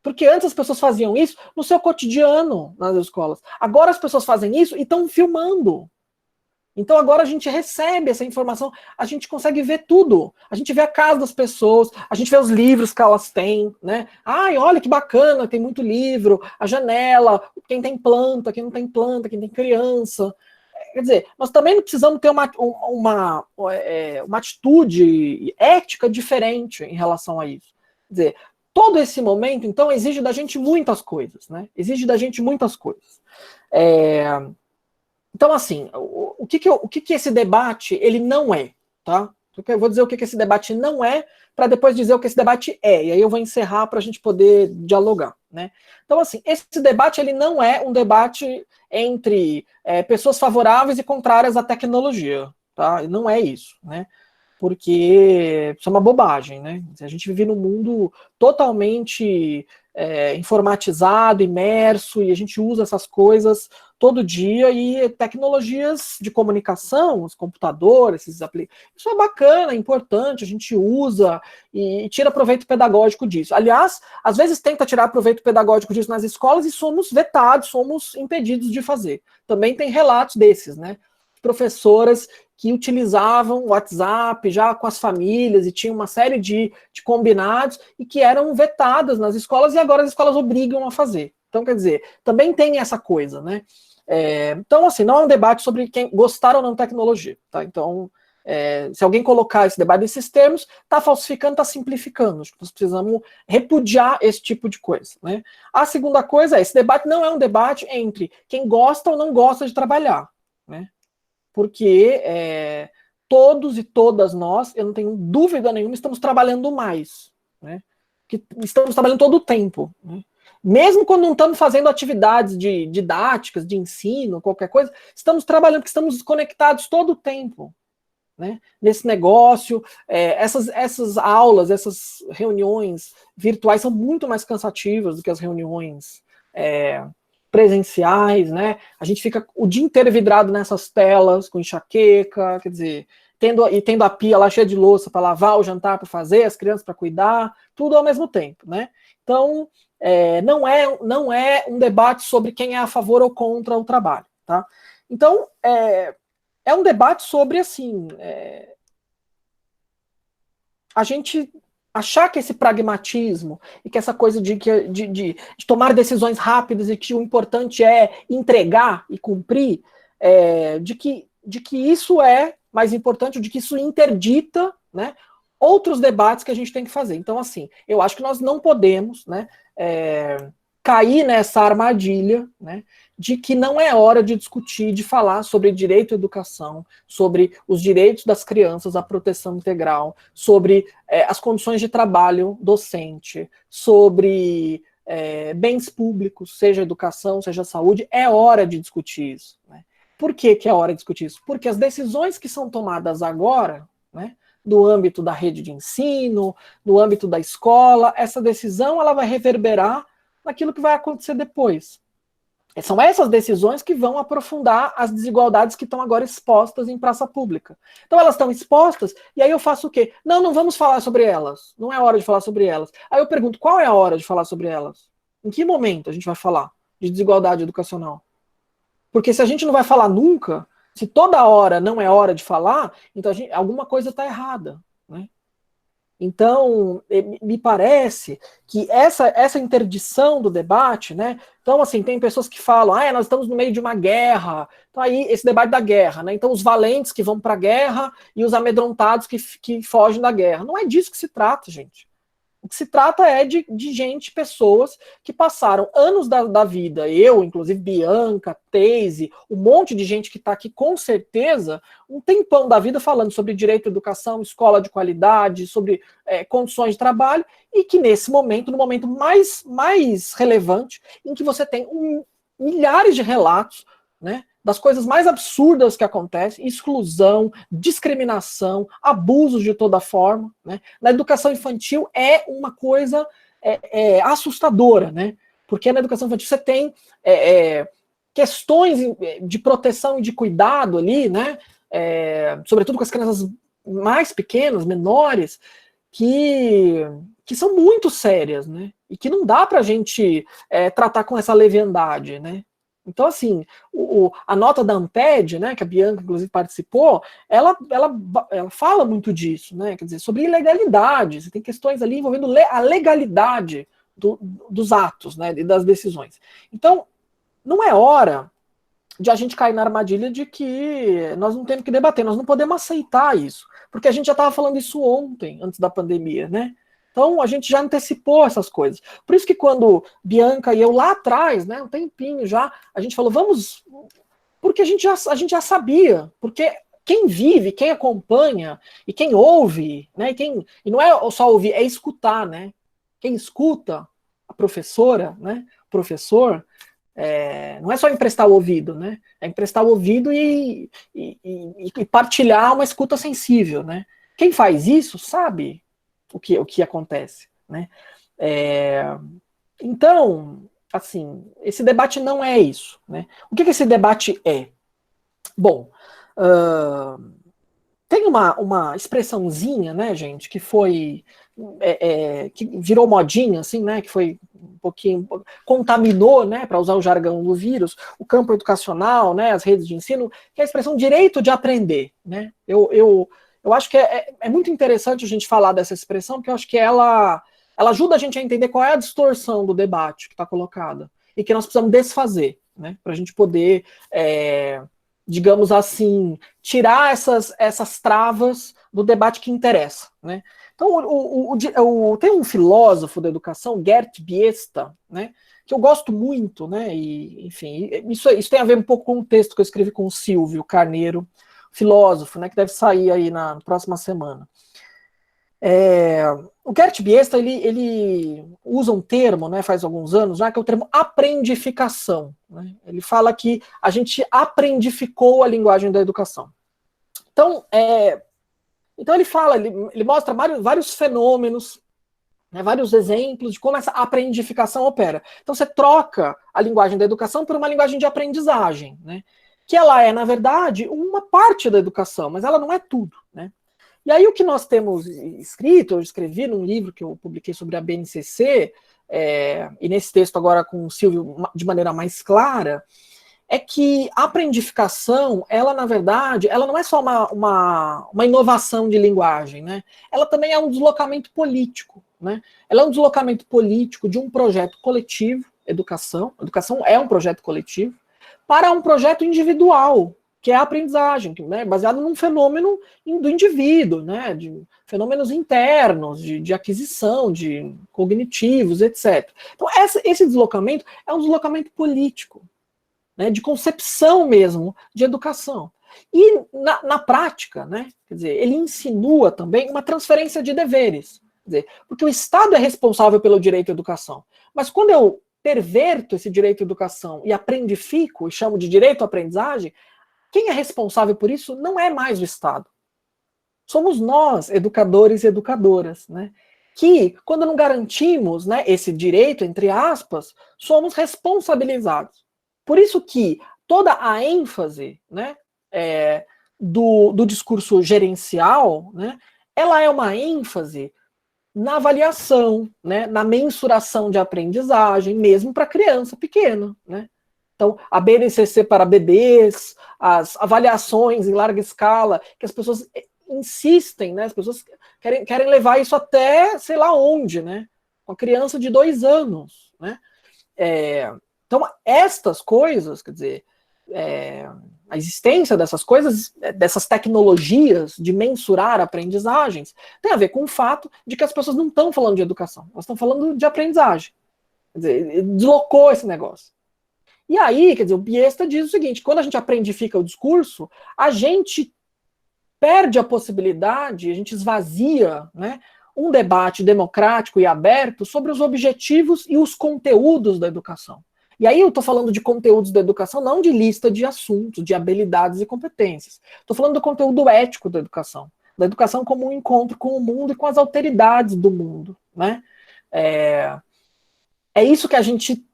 Porque antes as pessoas faziam isso no seu cotidiano nas escolas. Agora as pessoas fazem isso e estão filmando. Então agora a gente recebe essa informação, a gente consegue ver tudo. A gente vê a casa das pessoas, a gente vê os livros que elas têm, né? Ai, olha que bacana, tem muito livro, a janela, quem tem planta, quem não tem planta, quem tem criança. Quer dizer, nós também não precisamos ter uma atitude ética diferente em relação a isso. Quer dizer, todo esse momento, então, exige da gente muitas coisas, né? Exige da gente muitas coisas. Então, assim, o que esse debate, ele não é, tá? Eu vou dizer o que esse debate não é, para depois dizer o que esse debate é, e aí eu vou encerrar para a gente poder dialogar, né? Então, assim, esse debate, ele não é um debate entre pessoas favoráveis e contrárias à tecnologia, tá? Não é isso, né? porque isso é uma bobagem, né? A gente vive num mundo totalmente informatizado, imerso, e a gente usa essas coisas todo dia, e tecnologias de comunicação, os computadores, esses aplicativos, isso é bacana, é importante, a gente usa e tira proveito pedagógico disso. Aliás, às vezes tenta tirar proveito pedagógico disso nas escolas e somos vetados, somos impedidos de fazer. Também tem relatos desses, né? Professoras que utilizavam o WhatsApp já com as famílias e tinha uma série de combinados e que eram vetadas nas escolas e agora as escolas obrigam a fazer. Então, quer dizer, também tem essa coisa, né? Então, assim, não é um debate sobre quem gostar ou não de tecnologia, tá? Então, se alguém colocar esse debate nesses termos, está falsificando, está simplificando. Acho que nós precisamos repudiar esse tipo de coisa, né? A segunda coisa é, esse debate não é um debate entre quem gosta ou não gosta de trabalhar, né? Porque todos e todas nós, eu não tenho dúvida nenhuma, estamos trabalhando mais, né? Que estamos trabalhando todo o tempo, né? Mesmo quando não estamos fazendo atividades didáticas, de ensino, qualquer coisa, estamos trabalhando, porque estamos conectados todo o tempo, né? Nesse negócio, essas aulas, essas reuniões virtuais são muito mais cansativas do que as reuniões presenciais, né? A gente fica o dia inteiro vidrado nessas telas, com enxaqueca, quer dizer, tendo a pia lá cheia de louça para lavar, o jantar para fazer, as crianças para cuidar, tudo ao mesmo tempo, né? Então, não é um debate sobre quem é a favor ou contra o trabalho, tá? Então, é um debate sobre, assim, a gente achar que esse pragmatismo e que essa coisa de tomar decisões rápidas e que o importante é entregar e cumprir, de que isso é mais importante, de que isso interdita, né, outros debates que a gente tem que fazer. Então, assim, eu acho que nós não podemos, né, cair nessa armadilha, né, de que não é hora de discutir, de falar sobre direito à educação, sobre os direitos das crianças, a proteção integral, sobre as condições de trabalho docente, sobre bens públicos, seja educação, seja saúde. É hora de discutir isso, né? Por que é hora de discutir isso? Porque as decisões que são tomadas agora, né, no âmbito da rede de ensino, no âmbito da escola, essa decisão ela vai reverberar naquilo que vai acontecer depois. São essas decisões que vão aprofundar as desigualdades que estão agora expostas em praça pública. Então elas estão expostas, e aí eu faço o quê? Não vamos falar sobre elas. Não é hora de falar sobre elas. Aí eu pergunto, qual é a hora de falar sobre elas? Em que momento a gente vai falar de desigualdade educacional? Porque se a gente não vai falar nunca, se toda hora não é hora de falar, então alguma coisa está errada, né? Então, me parece que essa interdição do debate, né? Então, assim, tem pessoas que falam, nós estamos no meio de uma guerra. Então, aí, esse debate da guerra, né? Então, os valentes que vão para a guerra e os amedrontados que fogem da guerra. Não é disso que se trata, gente. O que se trata é de gente, pessoas que passaram anos da vida, eu, inclusive Bianca, Teise, um monte de gente que está aqui com certeza, um tempão da vida falando sobre direito à educação, escola de qualidade, sobre condições de trabalho, e que nesse momento, no momento mais relevante, em que você tem milhares de relatos, né, das coisas mais absurdas que acontecem, exclusão, discriminação, abusos de toda forma, né? Na educação infantil é uma coisa assustadora, né? Porque na educação infantil você tem questões de proteção e de cuidado ali, né? Sobretudo com as crianças mais pequenas, menores, que são muito sérias, né? E que não dá para a gente tratar com essa leviandade, né? Então, assim, a nota da Amped, né, que a Bianca, inclusive, participou, ela fala muito disso, né, quer dizer, sobre ilegalidade. Você tem questões ali envolvendo a legalidade dos atos, né, e das decisões. Então, não é hora de a gente cair na armadilha de que nós não temos que debater, nós não podemos aceitar isso, porque a gente já estava falando isso ontem, antes da pandemia, né? Então, a gente já antecipou essas coisas. Por isso que quando Bianca e eu lá atrás, né, um tempinho já, a gente falou, vamos... Porque a gente já sabia. Porque quem vive, quem acompanha, e quem ouve, né, e não é só ouvir, é escutar, né? Quem escuta, a professora, né, o professor, não é só emprestar o ouvido, né? É emprestar o ouvido e partilhar uma escuta sensível, né? Quem faz isso sabe o que acontece, né? Então, assim, esse debate não é isso, né? O que esse debate é? Bom, tem uma expressãozinha, né, gente, que foi que virou modinha, assim, né, que foi um pouquinho, contaminou, né, para usar o jargão do vírus, o campo educacional, né, as redes de ensino, que é a expressão direito de aprender, né. Eu acho que é muito interessante a gente falar dessa expressão, porque eu acho que ela ajuda a gente a entender qual é a distorção do debate que está colocada e que nós precisamos desfazer, né, para a gente poder digamos assim, tirar essas travas do debate que interessa, né? Então, tem um filósofo da educação, Gert Biesta, né, que eu gosto muito, né, e, enfim, isso tem a ver um pouco com um texto que eu escrevi com o Silvio Carneiro, filósofo, né, que deve sair aí na próxima semana. O Gert Biesta, ele usa um termo, né, faz alguns anos já, que é o termo aprendificação, né? Ele fala que a gente aprendificou a linguagem da educação. Então ele fala, ele mostra vários fenômenos, né, vários exemplos de como essa aprendificação opera. Então você troca a linguagem da educação por uma linguagem de aprendizagem, né, que ela é, na verdade, uma parte da educação, mas ela não é tudo, né? E aí o que nós temos escrito, eu escrevi num livro que eu publiquei sobre a BNCC, e nesse texto agora com o Silvio de maneira mais clara, é que a aprendificação, ela na verdade, ela não é só uma inovação de linguagem, né? Ela também é um deslocamento político, né? Ela é um deslocamento político de um projeto coletivo, educação é um projeto coletivo, para um projeto individual, que é a aprendizagem, né, baseado num fenômeno do indivíduo, né, de fenômenos internos, de aquisição, de cognitivos, etc. Então, esse deslocamento é um deslocamento político, né, de concepção mesmo de educação. E, na prática, né, quer dizer, ele insinua também uma transferência de deveres. Quer dizer, porque o Estado é responsável pelo direito à educação. Mas quando eu perverto esse direito à educação e aprendifico, e chamo de direito à aprendizagem, quem é responsável por isso não é mais o Estado. Somos nós, educadores e educadoras, né? Que, quando não garantimos, né, esse direito, entre aspas, somos responsabilizados. Por isso que toda a ênfase, né, do discurso gerencial, né, ela é uma ênfase na avaliação, né, na mensuração de aprendizagem, mesmo para criança pequena, né? Então, a BNCC para bebês, as avaliações em larga escala, que as pessoas insistem, né? As pessoas querem levar isso até sei lá onde, né? Com a criança de 2 anos, né? Então, estas coisas, quer dizer, a existência dessas coisas, dessas tecnologias de mensurar aprendizagens, tem a ver com o fato de que as pessoas não estão falando de educação, elas estão falando de aprendizagem. Quer dizer, deslocou esse negócio. E aí, quer dizer, o Biesta diz o seguinte: quando a gente aprendifica o discurso, a gente perde a possibilidade, a gente esvazia, né, um debate democrático e aberto sobre os objetivos e os conteúdos da educação. E aí eu estou falando de conteúdos da educação, não de lista de assuntos, de habilidades e competências. Estou falando do conteúdo ético da educação como um encontro com o mundo e com as alteridades do mundo, né? É isso que a gente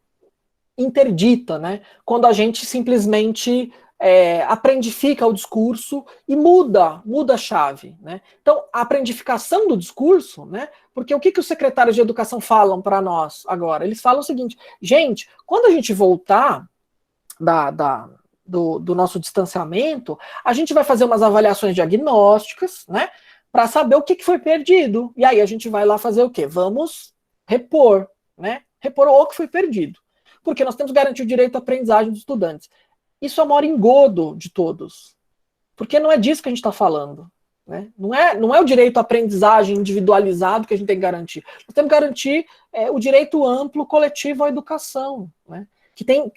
interdita, né? Quando a gente simplesmente aprendifica o discurso e muda a chave, né? Então, a aprendificação do discurso, né? Porque o que os secretários de educação falam para nós agora? Eles falam o seguinte: gente, quando a gente voltar do nosso distanciamento, a gente vai fazer umas avaliações diagnósticas, né? Para saber o que foi perdido. E aí a gente vai lá fazer o quê? Vamos repor, né? Repor o que foi perdido. Porque nós temos que garantir o direito à aprendizagem dos estudantes. Isso é o maior engodo de todos. Porque não é disso que a gente está falando. Né? Não é o direito à aprendizagem individualizado que a gente tem que garantir. Nós temos que garantir o direito amplo, coletivo à educação. Né?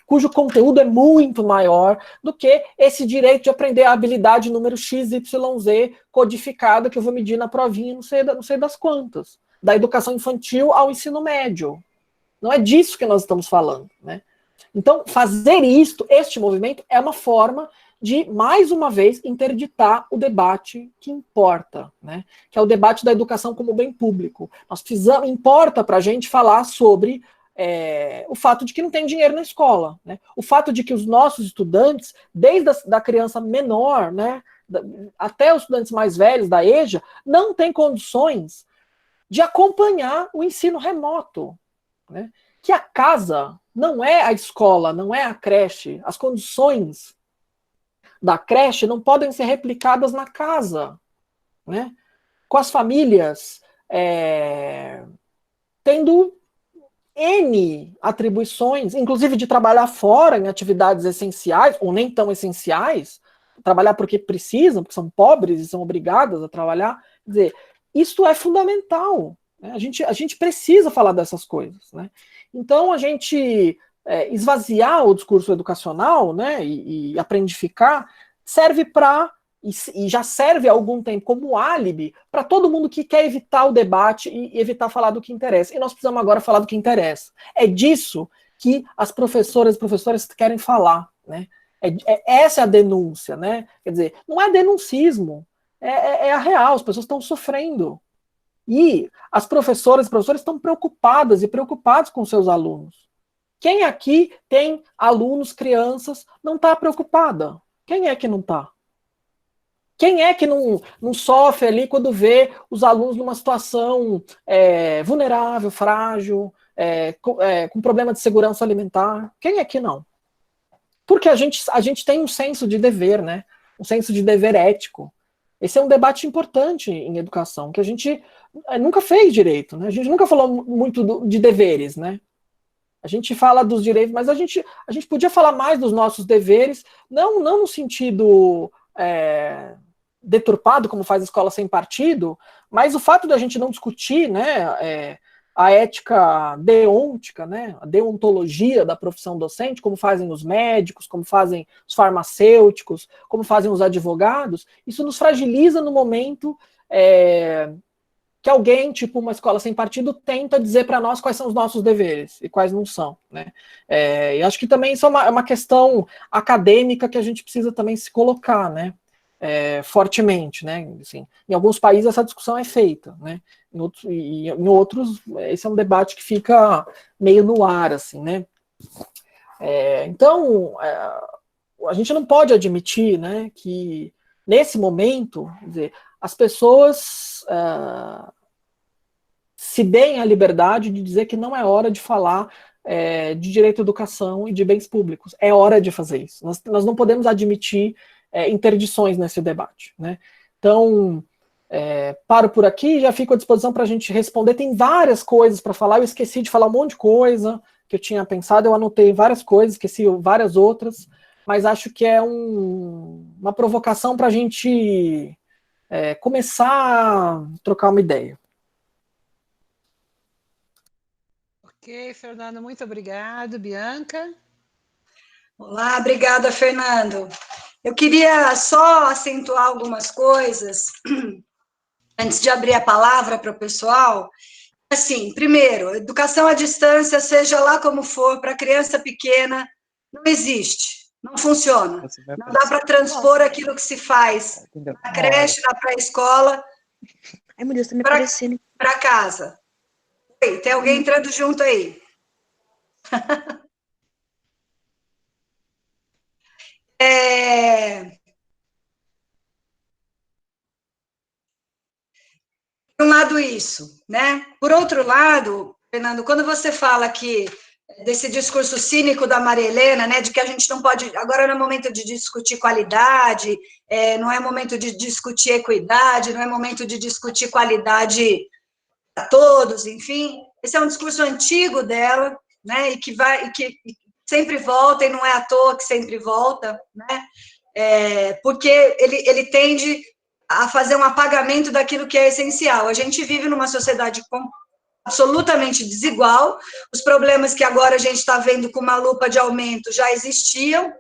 Cujo conteúdo é muito maior do que esse direito de aprender a habilidade número XYZ codificada que eu vou medir na provinha, não sei das quantas. Da educação infantil ao ensino médio. Não é disso que nós estamos falando, né? Então, fazer este movimento é uma forma de, mais uma vez, interditar o debate que importa, né? Que é o debate da educação como bem público. Importa para a gente falar sobre o fato de que não tem dinheiro na escola, né? O fato de que os nossos estudantes, desde da criança menor, né, até os estudantes mais velhos da EJA, não têm condições de acompanhar o ensino remoto, né? Que a casa não é a escola, não é a creche. As condições da creche não podem ser replicadas na casa, né? Com as famílias tendo N atribuições, inclusive de trabalhar fora em atividades essenciais, ou nem tão essenciais, trabalhar porque precisam, porque são pobres e são obrigadas a trabalhar. Quer dizer, isso é fundamental, né? A gente precisa falar dessas coisas, né? Então, a gente esvaziar o discurso educacional, né, e aprendificar, serve para, e já serve há algum tempo como álibi para todo mundo que quer evitar o debate e evitar falar do que interessa. E nós precisamos agora falar do que interessa. É disso que as professoras e professores querem falar, né? Essa é a denúncia, né? Quer dizer, não é denuncismo, é a real, as pessoas estão sofrendo. E as professoras e professores estão preocupadas e preocupados com seus alunos. Quem aqui tem alunos, crianças, não está preocupada? Quem é que não está? Quem é que não sofre ali quando vê os alunos numa situação vulnerável, frágil, com problema de segurança alimentar? Quem é que não? Porque a gente tem um senso de dever, né? Um senso de dever ético. Esse é um debate importante em educação, que a gente nunca fez direito, né? A gente nunca falou muito de deveres, né? A gente fala dos direitos, mas a gente podia falar mais dos nossos deveres, não no sentido deturpado, como faz a escola sem partido, mas o fato da gente não discutir, né, a ética deontica, né, a deontologia da profissão docente, como fazem os médicos, como fazem os farmacêuticos, como fazem os advogados, isso nos fragiliza no momento que alguém, tipo uma escola sem partido, tenta dizer para nós quais são os nossos deveres e quais não são, né? E acho que também isso é uma questão acadêmica que a gente precisa também se colocar, né? Fortemente, né? Assim, em alguns países essa discussão é feita, né? Em outros, esse é um debate que fica meio no ar, assim, né? Então, a gente não pode admitir, né, que nesse momento, quer dizer, as pessoas se deem a liberdade de dizer que não é hora de falar de direito à educação e de bens públicos. É hora de fazer isso. Nós não podemos admitir interdições nesse debate, né? Então, paro por aqui, já fico à disposição para a gente responder. Tem várias coisas para falar, eu esqueci de falar um monte de coisa que eu tinha pensado, eu anotei várias coisas, esqueci várias outras, mas acho que é uma provocação para a gente começar a trocar uma ideia. Ok, Fernando, muito obrigado. Bianca? Olá, obrigada, Fernando. Eu queria só acentuar algumas coisas, antes de abrir a palavra para o pessoal. Assim, primeiro, educação à distância, seja lá como for, para criança pequena, não existe, não funciona. Não dá para transpor aquilo que se faz na creche, na pré-escola, para casa. Oi, tem alguém entrando junto aí? Por um lado, isso, né? Por outro lado, Fernando, quando você fala que desse discurso cínico da Maria Helena, né, de que a gente não pode, agora não é momento de discutir qualidade, não é momento de discutir equidade, não é momento de discutir qualidade para todos, enfim, esse é um discurso antigo dela, né, e que sempre volta, e não é à toa que sempre volta, né, porque ele tende a fazer um apagamento daquilo que é essencial. A gente vive numa sociedade absolutamente desigual, os problemas que agora a gente está vendo com uma lupa de aumento já existiam,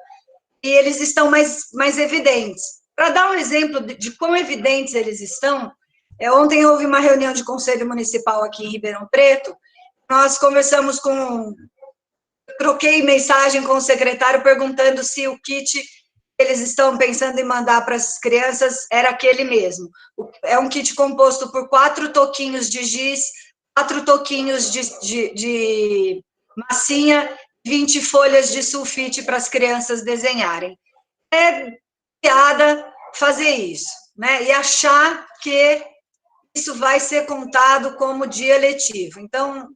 e eles estão mais evidentes. Para dar um exemplo de quão evidentes eles estão, ontem houve uma reunião de conselho municipal aqui em Ribeirão Preto, nós conversamos troquei mensagem com o secretário perguntando se o kit eles estão pensando em mandar para as crianças era aquele mesmo. É um kit composto por 4 toquinhos de giz, 4 toquinhos de massinha, 20 folhas de sulfite para as crianças desenharem. É piada fazer isso, né? E achar que isso vai ser contado como dia letivo. Então,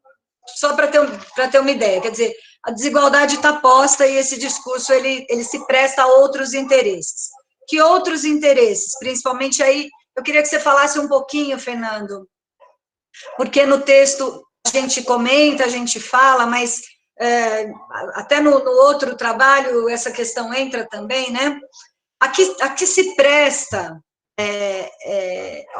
só para ter uma ideia, quer dizer, a desigualdade está posta e esse discurso ele se presta a outros interesses. Que outros interesses? Principalmente aí, eu queria que você falasse um pouquinho, Fernando, porque no texto a gente comenta, a gente fala, mas até no outro trabalho essa questão entra também, né? Aqui se presta,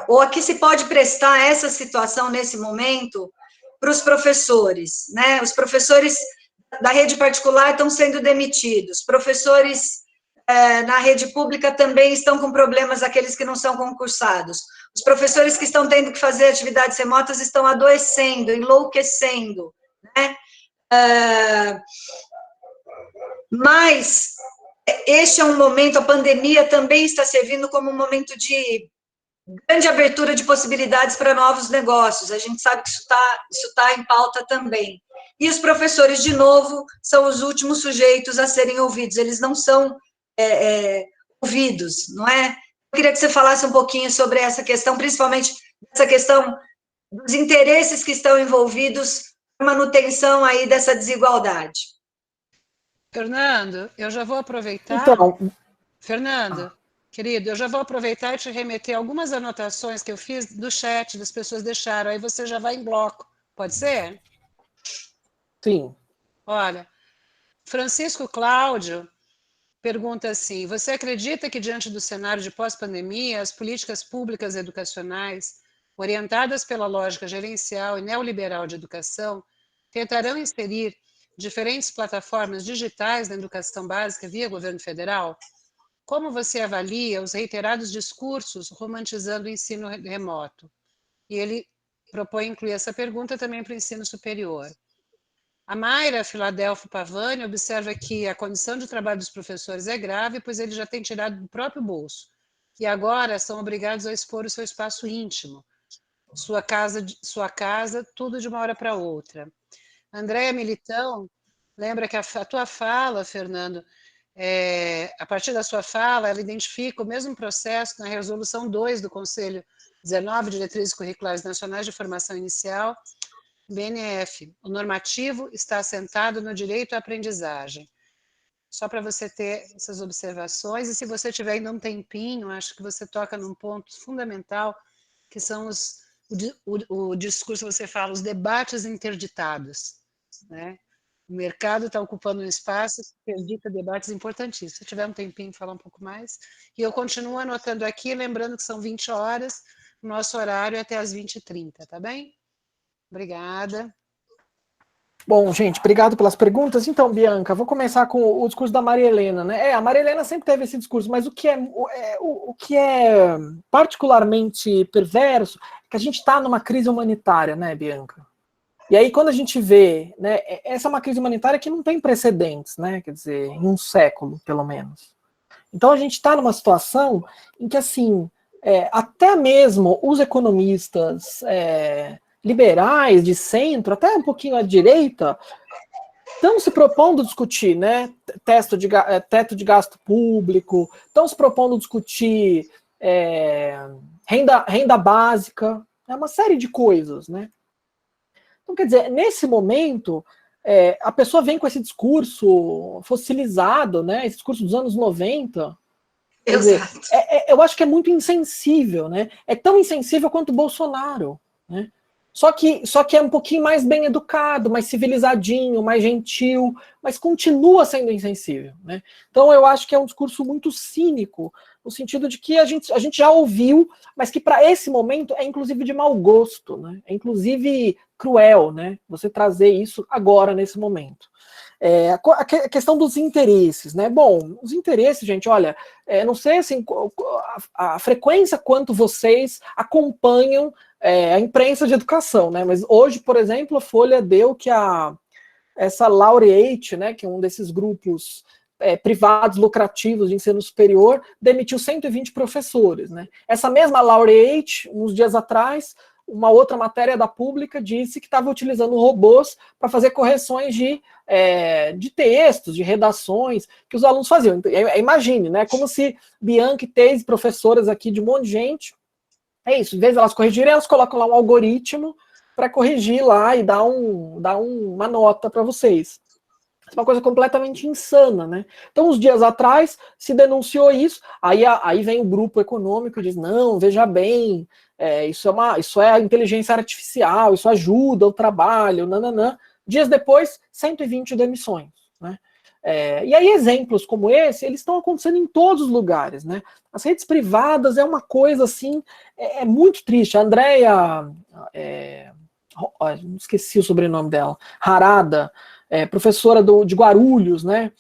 ou aqui se pode prestar essa situação nesse momento para os professores, né? Os professores da rede particular estão sendo demitidos, professores na rede pública também estão com problemas, aqueles que não são concursados. Os professores que estão tendo que fazer atividades remotas estão adoecendo, enlouquecendo, né? Mas este é um momento, a pandemia também está servindo como um momento de grande abertura de possibilidades para novos negócios. A gente sabe que isso tá em pauta também. E os professores, de novo, são os últimos sujeitos a serem ouvidos. Eles não são ouvidos, não é? Eu queria que você falasse um pouquinho sobre essa questão, principalmente essa questão dos interesses que estão envolvidos na manutenção aí dessa desigualdade. Fernando, eu já vou aproveitar. Então, Fernando, querido, eu já vou aproveitar e te remeter algumas anotações que eu fiz do chat, das pessoas deixaram, aí você já vai em bloco. Pode ser? sim. Olha, Francisco Cláudio pergunta assim: você acredita que, diante do cenário de pós-pandemia, as políticas públicas educacionais, orientadas pela lógica gerencial e neoliberal de educação, tentarão inserir diferentes plataformas digitais na educação básica via governo federal? Como você avalia os reiterados discursos romantizando o ensino remoto? E ele propõe incluir essa pergunta também para o ensino superior. A Mayra Filadelfo Pavani observa que a condição de trabalho dos professores é grave, pois eles já têm tirado do próprio bolso e agora são obrigados a expor o seu espaço íntimo, sua casa, tudo de uma hora para outra. Andréa Militão lembra que a tua fala, Fernando, a partir da sua fala, ela identifica o mesmo processo na resolução 2 do Conselho 19, Diretrizes Curriculares Nacionais de Formação Inicial, BNF. O normativo está assentado no direito à aprendizagem. Só para você ter essas observações, e se você tiver ainda um tempinho, acho que você toca num ponto fundamental, que são o discurso que você fala, os debates interditados, né? O mercado está ocupando um espaço que interdita debates importantíssimos. Se tiver um tempinho, falar um pouco mais. E eu continuo anotando aqui, lembrando que são 20 horas, o nosso horário é até as 20h30, tá bem? Obrigada. Bom, gente, obrigado pelas perguntas. Então, Bianca, vou começar com o discurso da Maria Helena, né? A Maria Helena sempre teve esse discurso, mas o que é particularmente perverso é que a gente está numa crise humanitária, né, Bianca? E aí, quando a gente vê, né, essa é uma crise humanitária que não tem precedentes, né? Quer dizer, em um século, pelo menos. Então, a gente está numa situação em que, assim, até mesmo os economistas liberais, de centro, até um pouquinho à direita, estão se propondo discutir, né, teto de gasto público, estão se propondo discutir renda básica, uma série de coisas, né. Então, quer dizer, nesse momento, a pessoa vem com esse discurso fossilizado, né, esse discurso dos anos 90, quer dizer, eu acho que é muito insensível, né, é tão insensível quanto o Bolsonaro, né. Só que é um pouquinho mais bem educado, mais civilizadinho, mais gentil, mas continua sendo insensível, né? Então eu acho que é um discurso muito cínico, no sentido de que a gente já ouviu, mas que para esse momento é inclusive de mau gosto, né? É inclusive cruel, né? Você trazer isso agora, nesse momento. A questão dos interesses, né? Bom, os interesses, gente, olha, não sei assim, a frequência quanto vocês acompanham a imprensa de educação, né? Mas hoje, por exemplo, a Folha deu que essa Laureate, né, que é um desses grupos privados lucrativos de ensino superior, demitiu 120 professores, né? Essa mesma Laureate, uns dias atrás, uma outra matéria da Pública disse que estava utilizando robôs para fazer correções de textos, de redações que os alunos faziam. Imagine, né? Como se Bianca e Teise, professoras aqui de um monte de gente, é isso, em vez de elas corrigirem, elas colocam lá um algoritmo para corrigir lá e dar uma nota para vocês. É uma coisa completamente insana, né? Então, uns dias atrás, se denunciou isso, aí vem o grupo econômico e diz, não, veja bem, isso é a inteligência artificial, isso ajuda o trabalho, nananã. Dias depois, 120 demissões, né? E aí exemplos como esse, eles estão acontecendo em todos os lugares, né? As redes privadas é uma coisa, assim, é muito triste. A Andrea, esqueci o sobrenome dela, Harada, professora de Guarulhos, né,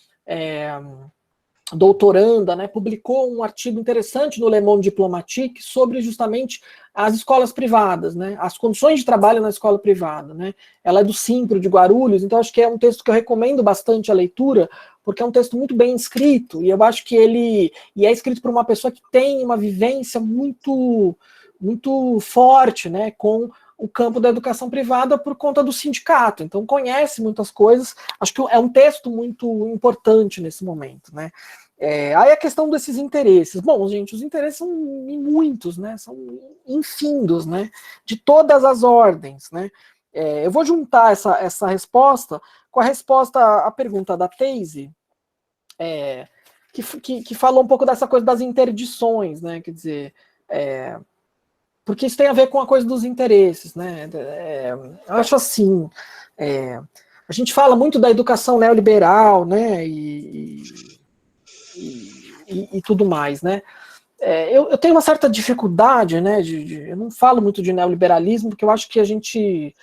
doutoranda, né, publicou um artigo interessante no Le Monde Diplomatique sobre justamente as escolas privadas, né, as condições de trabalho na escola privada, né. Ela é do Simpro de Guarulhos, então acho que é um texto que eu recomendo bastante a leitura, porque é um texto muito bem escrito, e eu acho que ele é escrito por uma pessoa que tem uma vivência muito, muito forte, né, com o campo da educação privada por conta do sindicato, então conhece muitas coisas, acho que é um texto muito importante nesse momento, né. Aí a questão desses interesses, bom, gente, os interesses são muitos, né, são infindos, né, de todas as ordens, né. Eu vou juntar essa resposta com a resposta à pergunta da Teise, que falou um pouco dessa coisa das interdições, né, quer dizer, porque isso tem a ver com a coisa dos interesses, né? Eu acho assim, a gente fala muito da educação neoliberal, né? E tudo mais, né? Eu tenho uma certa dificuldade, né? Eu não falo muito de neoliberalismo, porque eu acho que a gente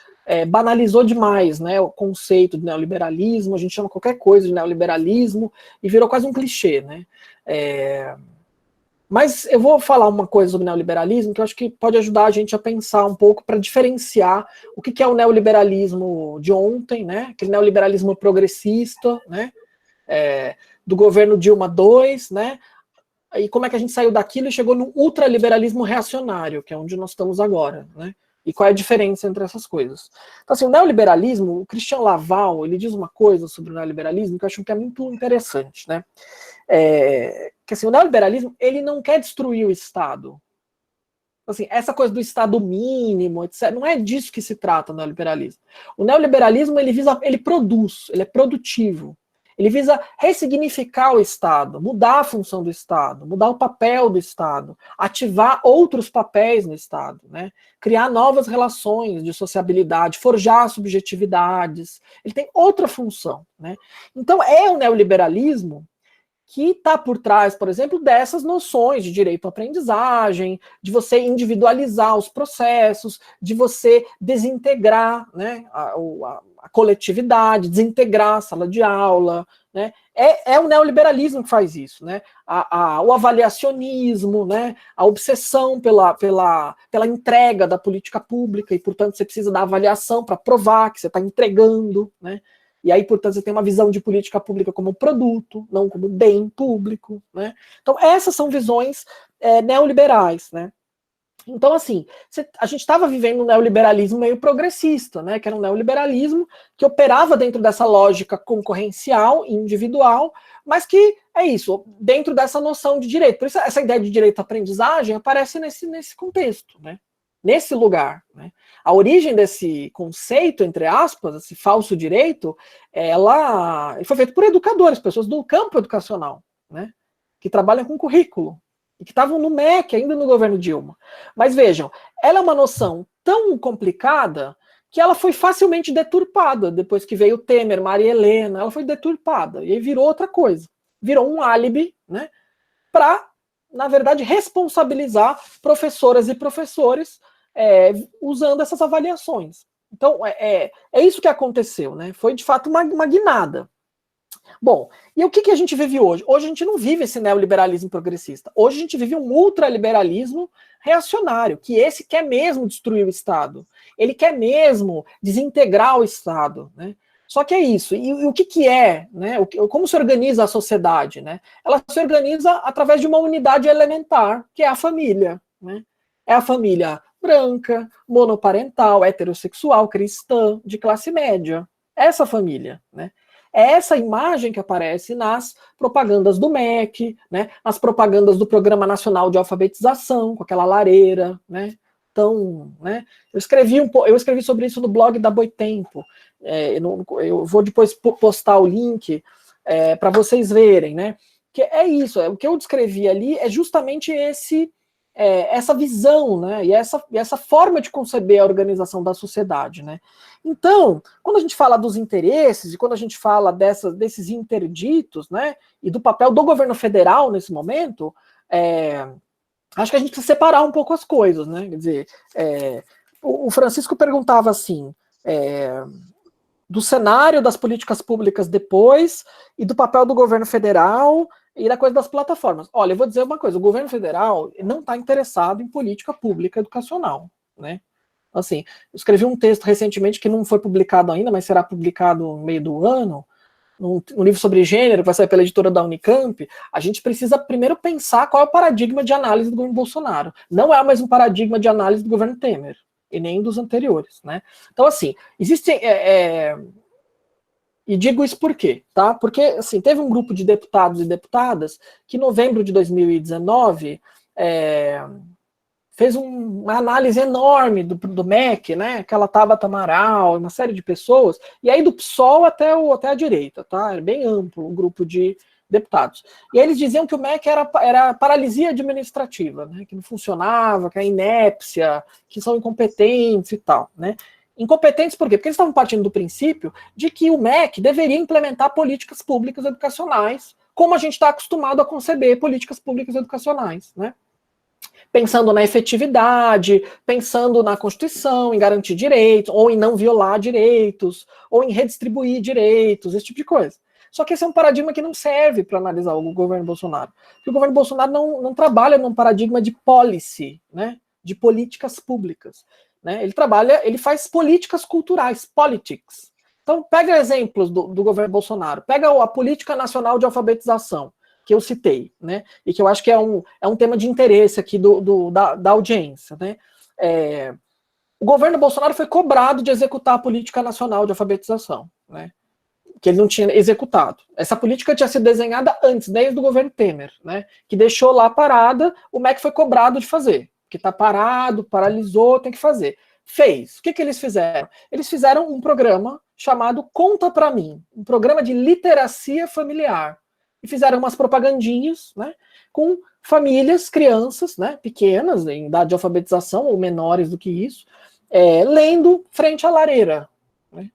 banalizou demais, né? O conceito de neoliberalismo, a gente chama qualquer coisa de neoliberalismo e virou quase um clichê, né? Mas eu vou falar uma coisa sobre neoliberalismo que eu acho que pode ajudar a gente a pensar um pouco para diferenciar o que é o neoliberalismo de ontem, né? Aquele neoliberalismo progressista, né? Do governo Dilma II, né? E como é que a gente saiu daquilo e chegou no ultraliberalismo reacionário, que é onde nós estamos agora, né? E qual é a diferença entre essas coisas? Então, assim, o neoliberalismo, o Christian Laval, ele diz uma coisa sobre o neoliberalismo que eu acho que é muito interessante, né? Que assim, o neoliberalismo, ele não quer destruir o Estado. Assim, essa coisa do Estado mínimo, etc., não é disso que se trata o neoliberalismo. O neoliberalismo, ele produz, ele é produtivo. Ele visa ressignificar o Estado, mudar a função do Estado, mudar o papel do Estado, ativar outros papéis no Estado, né? Criar novas relações de sociabilidade, forjar subjetividades. Ele tem outra função, né? Então, é o neoliberalismo que está por trás, por exemplo, dessas noções de direito à aprendizagem, de você individualizar os processos, de você desintegrar, né, a coletividade, desintegrar a sala de aula, né? É o neoliberalismo que faz isso, né? O avaliacionismo, né? A obsessão pela entrega da política pública, e, portanto, você precisa da avaliação para provar que você está entregando, né? E aí, portanto, você tem uma visão de política pública como produto, não como bem público, né? Então, essas são visões neoliberais, né? Então, assim, a gente estava vivendo um neoliberalismo meio progressista, né? Que era um neoliberalismo que operava dentro dessa lógica concorrencial e individual, mas que é isso, dentro dessa noção de direito. Por isso, essa ideia de direito à aprendizagem aparece nesse contexto, né? Nesse lugar, né? A origem desse conceito, entre aspas, esse falso direito, ela foi feita por educadores, pessoas do campo educacional, né? Que trabalham com currículo, e que estavam no MEC, ainda no governo Dilma. Mas vejam, ela é uma noção tão complicada que ela foi facilmente deturpada, depois que veio Temer, Maria Helena, ela foi deturpada, e aí virou outra coisa. Virou um álibi, né? Para, na verdade, responsabilizar professoras e professores usando essas avaliações. Então, é isso que aconteceu, né? Foi, de fato, uma guinada. Bom, e o que a gente vive hoje? Hoje a gente não vive esse neoliberalismo progressista. Hoje a gente vive um ultraliberalismo reacionário, que esse quer mesmo destruir o Estado. Ele quer mesmo desintegrar o Estado, né? Só que é isso. E o que é, né? Como se organiza a sociedade, né? Ela se organiza através de uma unidade elementar, que é a família, né? É a família branca, monoparental, heterossexual, cristã, de classe média. Essa família, né? É essa imagem que aparece nas propagandas do MEC, né? Nas propagandas do Programa Nacional de Alfabetização, com aquela lareira, né? Então, né? Eu escrevi sobre isso no blog da Boitempo. Eu vou depois postar o link para vocês verem, né? Que é isso. O que eu descrevi ali é justamente essa visão, né? E essa forma de conceber a organização da sociedade, né? Então, quando a gente fala dos interesses e quando a gente fala desses interditos, né? E do papel do governo federal nesse momento, acho que a gente precisa separar um pouco as coisas, né? Quer dizer, o Francisco perguntava assim, do cenário das políticas públicas depois e do papel do governo federal e da coisa das plataformas. Olha, eu vou dizer uma coisa, o governo federal não está interessado em política pública educacional, né? Assim, eu escrevi um texto recentemente que não foi publicado ainda, mas será publicado no meio do ano, um livro sobre gênero, que vai sair pela editora da Unicamp. A gente precisa primeiro pensar qual é o paradigma de análise do governo Bolsonaro. Não é o mesmo paradigma de análise do governo Temer, e nem dos anteriores, né? Então, assim, existem... E digo isso por quê? Tá? Porque, assim, teve um grupo de deputados e deputadas que, em novembro de 2019, fez uma análise enorme do MEC, né? Aquela Tabata Amaral, uma série de pessoas, e aí do PSOL até a direita, tá? Era bem amplo o grupo de deputados. E aí eles diziam que o MEC era paralisia administrativa, né? Que não funcionava, que é inépcia, que são incompetentes e tal, né? Incompetentes por quê? Porque eles estavam partindo do princípio de que o MEC deveria implementar políticas públicas educacionais, como a gente está acostumado a conceber políticas públicas educacionais, né? Pensando na efetividade, pensando na Constituição, em garantir direitos, ou em não violar direitos, ou em redistribuir direitos, esse tipo de coisa. Só que esse é um paradigma que não serve para analisar o governo Bolsonaro. Porque o governo Bolsonaro não trabalha num paradigma de policy, né? De políticas públicas. Né? Ele faz políticas culturais, politics. Então, pega exemplos do governo Bolsonaro. Pega a Política Nacional de Alfabetização, que eu citei, né? E que eu acho que é um tema de interesse aqui da audiência. Né? O governo Bolsonaro foi cobrado de executar a Política Nacional de Alfabetização, né? Que ele não tinha executado. Essa política tinha sido desenhada antes, desde o governo Temer, né? Que deixou lá parada, o MEC foi cobrado de fazer. Que está parado, paralisou, tem que fazer. Fez. O que eles fizeram? Eles fizeram um programa chamado Conta Pra Mim, um programa de literacia familiar. E fizeram umas propagandinhas, né, com famílias, crianças, né, pequenas, em idade de alfabetização, ou menores do que isso, lendo frente à lareira. Né?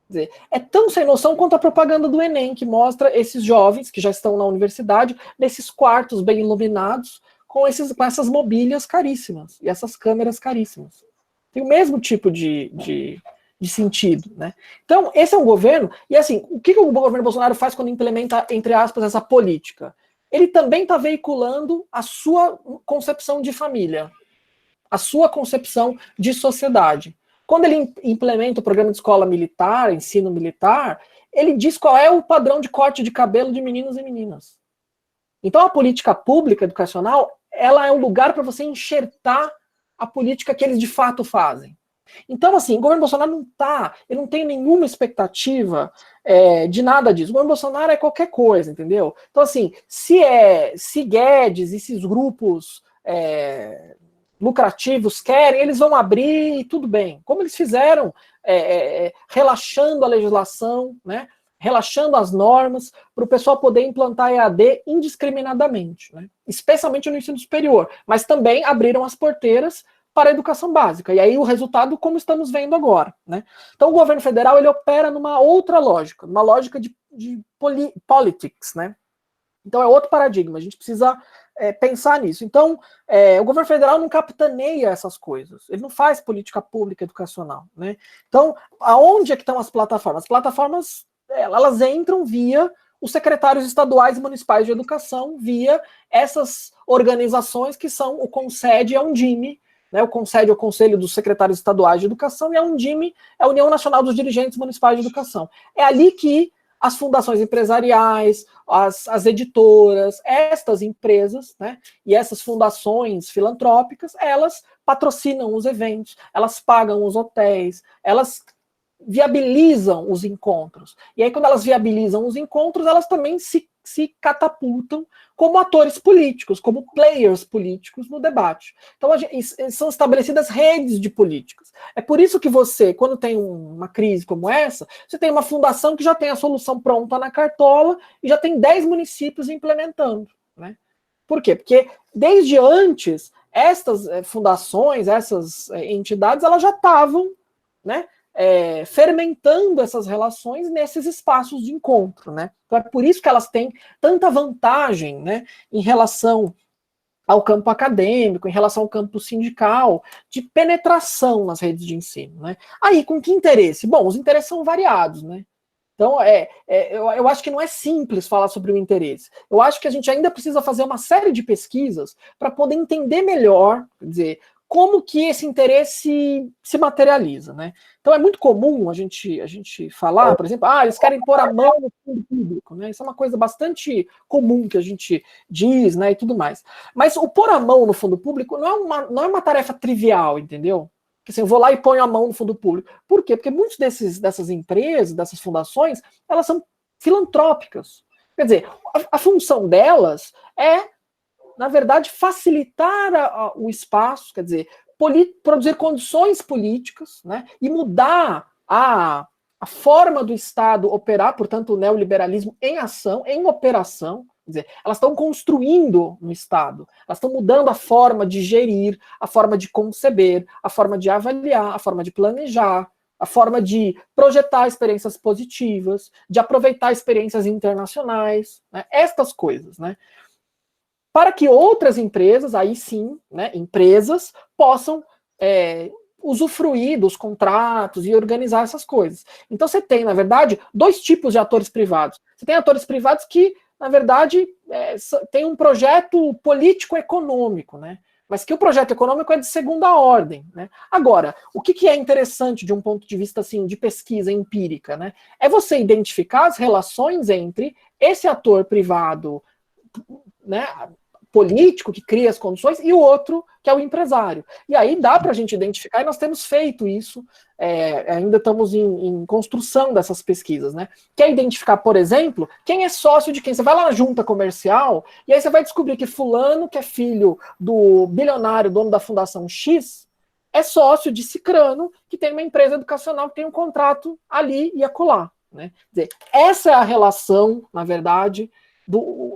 Quer dizer, é tão sem noção quanto a propaganda do Enem, que mostra esses jovens que já estão na universidade, nesses quartos bem iluminados, com essas mobílias caríssimas e essas câmeras caríssimas. Tem o mesmo tipo de sentido, né? Então, esse é um governo, e assim, o que o governo Bolsonaro faz quando implementa, entre aspas, essa política? Ele também está veiculando a sua concepção de família, a sua concepção de sociedade. Quando ele implementa o programa de escola militar, ensino militar, ele diz qual é o padrão de corte de cabelo de meninos e meninas. Então, a política pública educacional, ela é um lugar para você enxertar a política que eles de fato fazem. Então, assim, o governo Bolsonaro ele não tem nenhuma expectativa de nada disso. O governo Bolsonaro é qualquer coisa, entendeu? Então, assim, se Guedes e esses grupos lucrativos querem, eles vão abrir e tudo bem. Como eles fizeram, relaxando a legislação, né? Relaxando as normas, para o pessoal poder implantar EAD indiscriminadamente, né? Especialmente no ensino superior, mas também abriram as porteiras para a educação básica, e aí o resultado como estamos vendo agora, né? Então o governo federal ele opera numa outra lógica, numa lógica de politics, né? Então é outro paradigma, a gente precisa pensar nisso. Então o governo federal não capitaneia essas coisas, ele não faz política pública educacional, né? Então aonde é que estão as plataformas? As plataformas elas entram via os secretários estaduais e municipais de educação, via essas organizações que são o CONSED e a Undime, né, o CONSED é o Conselho dos Secretários Estaduais de Educação, e a Undime é a União Nacional dos Dirigentes Municipais de Educação. É ali que as fundações empresariais, as editoras, estas empresas, né, e essas fundações filantrópicas, elas patrocinam os eventos, elas pagam os hotéis, elas viabilizam os encontros. E aí, quando elas viabilizam os encontros, elas também se catapultam como atores políticos, como players políticos no debate. Então, são estabelecidas redes de políticas. É por isso que você, quando tem uma crise como essa, você tem uma fundação que já tem a solução pronta na cartola e já tem 10 municípios implementando, né? Por quê? Porque desde antes, estas fundações, essas entidades, elas já estavam, né, fermentando essas relações nesses espaços de encontro, né? Então é por isso que elas têm tanta vantagem, né, em relação ao campo acadêmico, em relação ao campo sindical, de penetração nas redes de ensino, né? Aí, com que interesse? Bom, os interesses são variados, né? Então, eu acho que não é simples falar sobre o interesse. Eu acho que a gente ainda precisa fazer uma série de pesquisas para poder entender melhor, quer dizer, como que esse interesse se materializa, né? Então é muito comum a gente falar, por exemplo, eles querem pôr a mão no fundo público, né? Isso é uma coisa bastante comum que a gente diz, né, e tudo mais. Mas o pôr a mão no fundo público não é uma tarefa trivial, entendeu? Que assim, eu vou lá e ponho a mão no fundo público. Por quê? Porque muitas dessas empresas, dessas fundações, elas são filantrópicas. Quer dizer, a função delas é, na verdade, facilitar o espaço, quer dizer, produzir condições políticas, né, e mudar a forma do Estado operar, portanto, o neoliberalismo em ação, em operação. Quer dizer, elas estão construindo no Estado, elas estão mudando a forma de gerir, a forma de conceber, a forma de avaliar, a forma de planejar, a forma de projetar experiências positivas, de aproveitar experiências internacionais, né, estas coisas, né? Para que outras empresas, aí sim, né, empresas, possam usufruir dos contratos e organizar essas coisas. Então você tem, na verdade, dois tipos de atores privados. Você tem atores privados que, na verdade, tem um projeto político-econômico, né? Mas que o projeto econômico é de segunda ordem, né? Agora, o que é interessante de um ponto de vista assim, de pesquisa empírica, né? É você identificar as relações entre esse ator privado, né, político que cria as condições e o outro que é o empresário. E aí dá para a gente identificar, e nós temos feito isso, ainda estamos em construção dessas pesquisas, né? Que é identificar, por exemplo, quem é sócio de quem. Você vai lá na junta comercial e aí você vai descobrir que fulano, que é filho do bilionário, dono da Fundação X, é sócio de cicrano, que tem uma empresa educacional que tem um contrato ali e acolá, né? Quer dizer, essa é a relação, na verdade,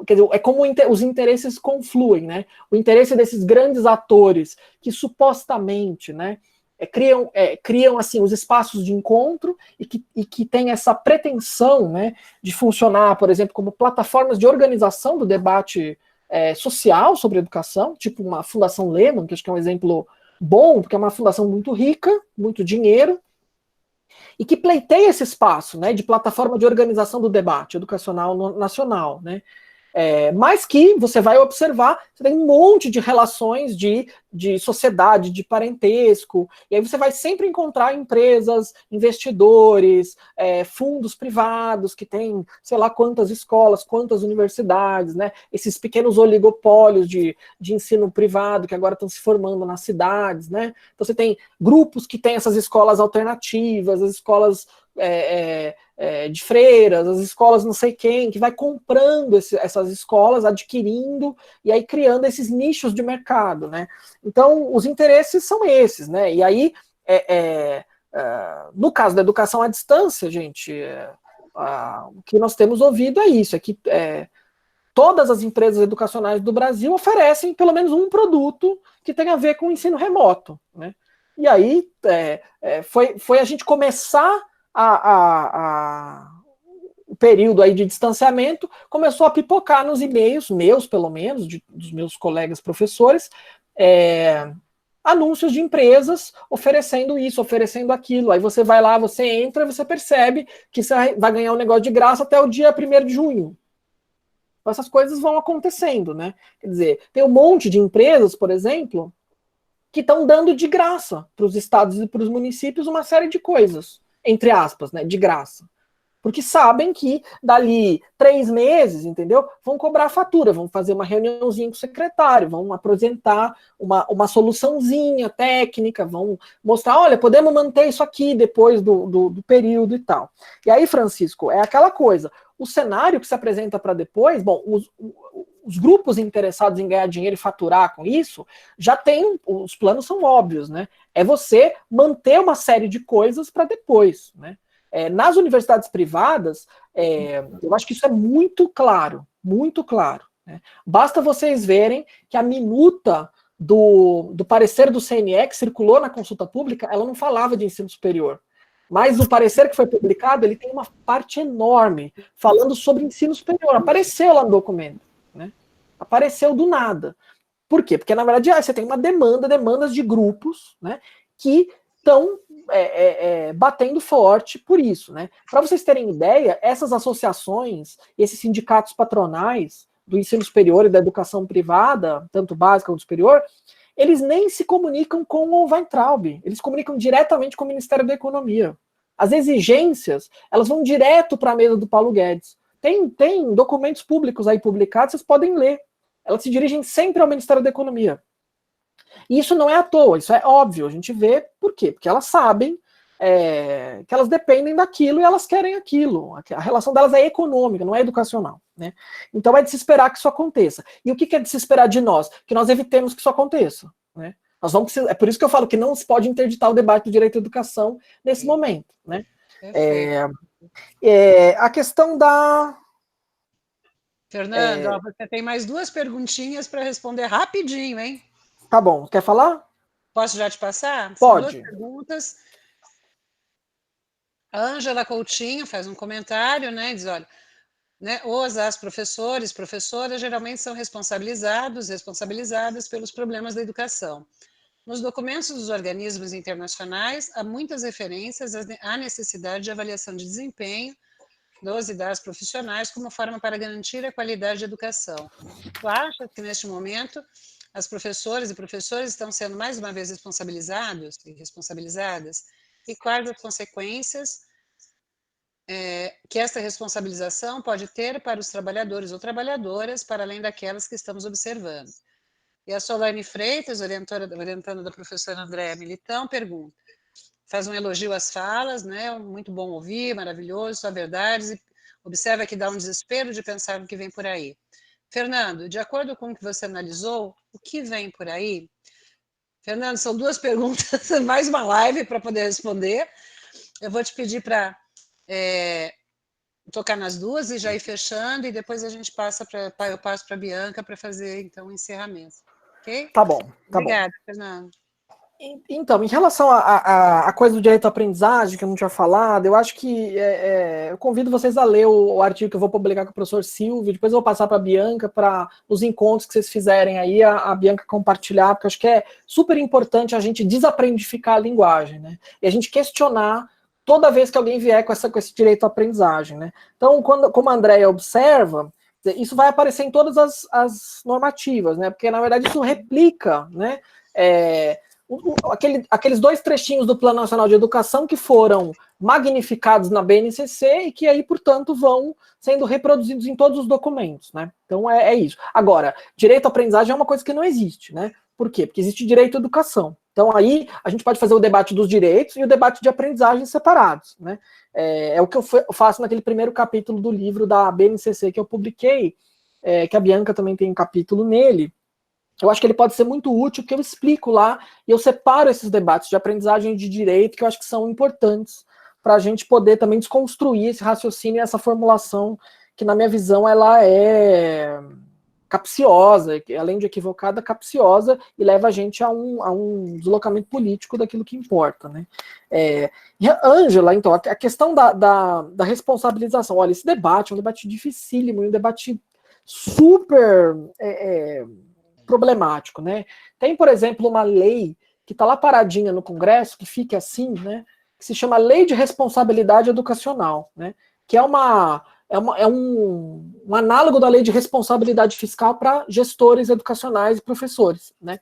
quer dizer, é como os interesses confluem, né? O interesse desses grandes atores que supostamente, né, criam assim os espaços de encontro e que tem essa pretensão, né, de funcionar, por exemplo, como plataformas de organização do debate social sobre educação, tipo uma Fundação Lehman, que acho que é um exemplo bom, porque é uma fundação muito rica, muito dinheiro, e que pleiteia esse espaço, né, de plataforma de organização do debate educacional nacional, né? Mas que você vai observar, você tem um monte de relações de sociedade, de parentesco, e aí você vai sempre encontrar empresas, investidores, fundos privados que têm, sei lá, quantas escolas, quantas universidades, né? Esses pequenos oligopólios de ensino privado que agora estão se formando nas cidades, né? Então você tem grupos que têm essas escolas alternativas, as escolas de freiras, as escolas não sei quem, que vai comprando essas escolas, adquirindo, e aí criando esses nichos de mercado, né? Então, os interesses são esses, né? E aí, no caso da educação à distância, gente, o que nós temos ouvido é isso, é que todas as empresas educacionais do Brasil oferecem pelo menos um produto que tem a ver com o ensino remoto, né? E aí, foi a gente começar o período aí de distanciamento, começou a pipocar nos e-mails, meus pelo menos, dos meus colegas professores, anúncios de empresas oferecendo isso, oferecendo aquilo. Aí você vai lá, você entra e você percebe que você vai ganhar um negócio de graça até o dia 1º de junho. Então, essas coisas vão acontecendo, né? Quer dizer, tem um monte de empresas, por exemplo, que estão dando de graça para os estados e para os municípios uma série de coisas, entre aspas, né, de graça. Porque sabem que dali 3 meses, entendeu? Vão cobrar a fatura, vão fazer uma reuniãozinha com o secretário, vão apresentar uma soluçãozinha técnica, vão mostrar, olha, podemos manter isso aqui depois do período e tal. E aí, Francisco, é aquela coisa, o cenário que se apresenta para depois, bom, os grupos interessados em ganhar dinheiro e faturar com isso, já tem, os planos são óbvios, né? É você manter uma série de coisas para depois, né? Nas universidades privadas, eu acho que isso é muito claro, né? Basta vocês verem que a minuta do parecer do CNE, que circulou na consulta pública, ela não falava de ensino superior. Mas o parecer que foi publicado, ele tem uma parte enorme falando sobre ensino superior. Apareceu lá no documento, né? Apareceu do nada. Por quê? Porque, na verdade, você tem uma demandas de grupos, né, que estão batendo forte por isso, né? Para vocês terem ideia, essas associações, esses sindicatos patronais do ensino superior e da educação privada, tanto básica quanto superior, eles nem se comunicam com o Weintraub, eles comunicam diretamente com o Ministério da Economia. As exigências, elas vão direto para a mesa do Paulo Guedes. Tem documentos públicos aí publicados, vocês podem ler. Elas se dirigem sempre ao Ministério da Economia. E isso não é à toa, isso é óbvio. A gente vê por quê? Porque elas sabem que elas dependem daquilo e elas querem aquilo. A relação delas é econômica, não é educacional, né? Então é de se esperar que isso aconteça. E o que é de se esperar de nós? Que nós evitemos que isso aconteça, né? Nós vamos precisar, é por isso que eu falo que não se pode interditar o debate do direito à educação nesse momento, né? A questão da... Fernando, você tem mais 2 perguntinhas para responder rapidinho, hein? Tá bom, quer falar? Posso já te passar? Pode. São 2 perguntas. A Ângela Coutinho faz um comentário, né? Diz, olha, né, as professores, professoras geralmente são responsabilizadas pelos problemas da educação. Nos documentos dos organismos internacionais, há muitas referências à necessidade de avaliação de desempenho dos e das profissionais como forma para garantir a qualidade da educação. Tu acha que, neste momento, as professoras e professores estão sendo mais uma vez responsabilizados e responsabilizadas? E quais as consequências que esta responsabilização pode ter para os trabalhadores ou trabalhadoras, para além daquelas que estamos observando? E a Solane Freitas, orientando da professora Andréa Militão, pergunta, faz um elogio às falas, né? Muito bom ouvir, maravilhoso, só verdades, e observa que dá um desespero de pensar no que vem por aí. Fernando, de acordo com o que você analisou, o que vem por aí? Fernando, são 2 perguntas, mais uma live para poder responder. Eu vou te pedir para tocar nas 2 e já ir fechando, e depois a gente passa eu passo para a Bianca para fazer, então, o encerramento. Ok? Tá bom. Obrigada, Fernando. Então, em relação à coisa do direito à aprendizagem, que eu não tinha falado, eu acho que eu convido vocês a ler o artigo que eu vou publicar com o professor Silvio, depois eu vou passar para a Bianca, para os encontros que vocês fizerem aí, a Bianca compartilhar, porque eu acho que é super importante a gente desaprendificar a linguagem, né? E a gente questionar toda vez que alguém vier com esse direito à aprendizagem, né? Então, como a Andréia observa, isso vai aparecer em todas as normativas, né? Porque, na verdade, isso replica, né? Aqueles 2 trechinhos do Plano Nacional de Educação que foram magnificados na BNCC e que aí, portanto, vão sendo reproduzidos em todos os documentos, né? Então, é isso. Agora, direito à aprendizagem é uma coisa que não existe, né? Por quê? Porque existe direito à educação. Então, aí, a gente pode fazer o debate dos direitos e o debate de aprendizagem separados, né? É o que eu faço naquele primeiro capítulo do livro da BNCC que eu publiquei, que a Bianca também tem um capítulo nele. Eu acho que ele pode ser muito útil, porque eu explico lá e eu separo esses debates de aprendizagem e de direito, que eu acho que são importantes para a gente poder também desconstruir esse raciocínio e essa formulação, que na minha visão ela é capciosa, além de equivocada, capciosa, e leva a gente a um deslocamento político daquilo que importa, né? E a Ângela, então, a questão da responsabilização, olha, esse debate é um debate dificílimo, um debate super problemático, né? Tem, por exemplo, uma lei que está lá paradinha no Congresso, que fica assim, né? Que se chama Lei de Responsabilidade Educacional, né? Que é um análogo da Lei de Responsabilidade Fiscal para gestores educacionais e professores, né?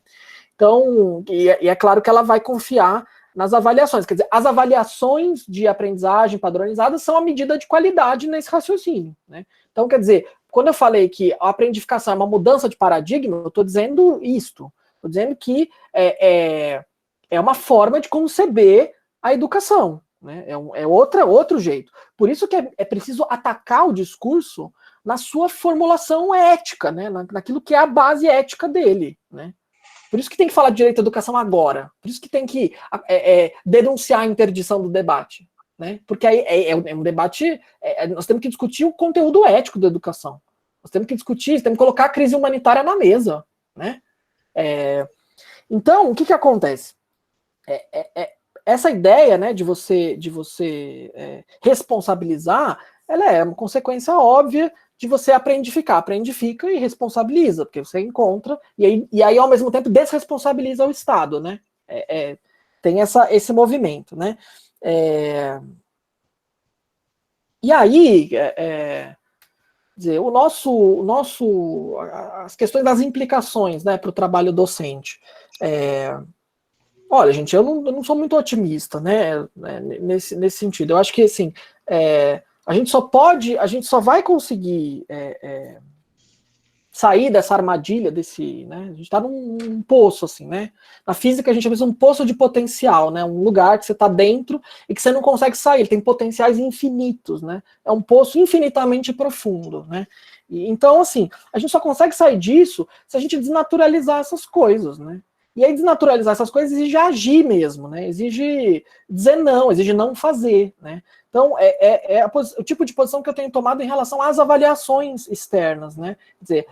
Então, e é claro que ela vai confiar nas avaliações. Quer dizer, as avaliações de aprendizagem padronizadas são a medida de qualidade nesse raciocínio, né? Então, quer dizer, quando eu falei que a aprendificação é uma mudança de paradigma, eu estou dizendo isto. Estou dizendo que é uma forma de conceber a educação, né? É outro jeito. Por isso que é preciso atacar o discurso na sua formulação ética, né? Naquilo que é a base ética dele, né? Por isso que tem que falar de direito à educação agora. Por isso que tem que denunciar a interdição do debate, né? Porque aí é um debate. Nós temos que discutir o conteúdo ético da educação. Nós temos que discutir, temos que colocar a crise humanitária na mesa, né? Então, o que acontece? Essa ideia, né, de você responsabilizar, ela é uma consequência óbvia de você aprendifica e responsabiliza, porque você encontra, e aí ao mesmo tempo desresponsabiliza o Estado, né? Tem esse movimento, né? E aí, dizer, as questões das implicações, né, para o trabalho docente. Olha, gente, eu não sou muito otimista, né, nesse sentido. Eu acho que, assim, a gente só vai conseguir sair dessa armadilha, né, a gente está num poço, assim, né, na física a gente chama isso um poço de potencial, né, um lugar que você está dentro e que você não consegue sair, ele tem potenciais infinitos, né, é um poço infinitamente profundo, né, então, assim, a gente só consegue sair disso se a gente desnaturalizar essas coisas, né. E aí desnaturalizar essas coisas exige agir mesmo, né? Exige dizer não, exige não fazer, né? Então, o tipo de posição que eu tenho tomado em relação às avaliações externas, né? Quer dizer,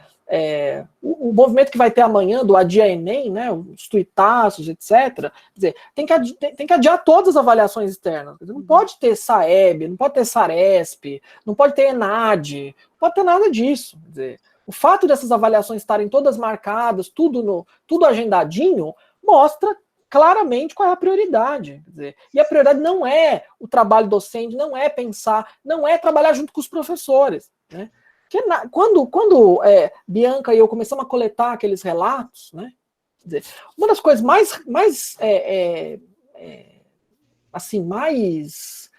o movimento que vai ter amanhã do Adia Enem, né? Os tuitaços, etc. Quer dizer, tem que adiar todas as avaliações externas. Quer dizer, não pode ter Saeb, não pode ter Saresp, não pode ter ENAD, não pode ter nada disso. Quer dizer, o fato dessas avaliações estarem todas marcadas, tudo agendadinho, mostra claramente qual é a prioridade. Quer dizer, e a prioridade não é o trabalho docente, não é pensar, não é trabalhar junto com os professores, né? Porque quando Bianca e eu começamos a coletar aqueles relatos, né? Quer dizer, uma das coisas mais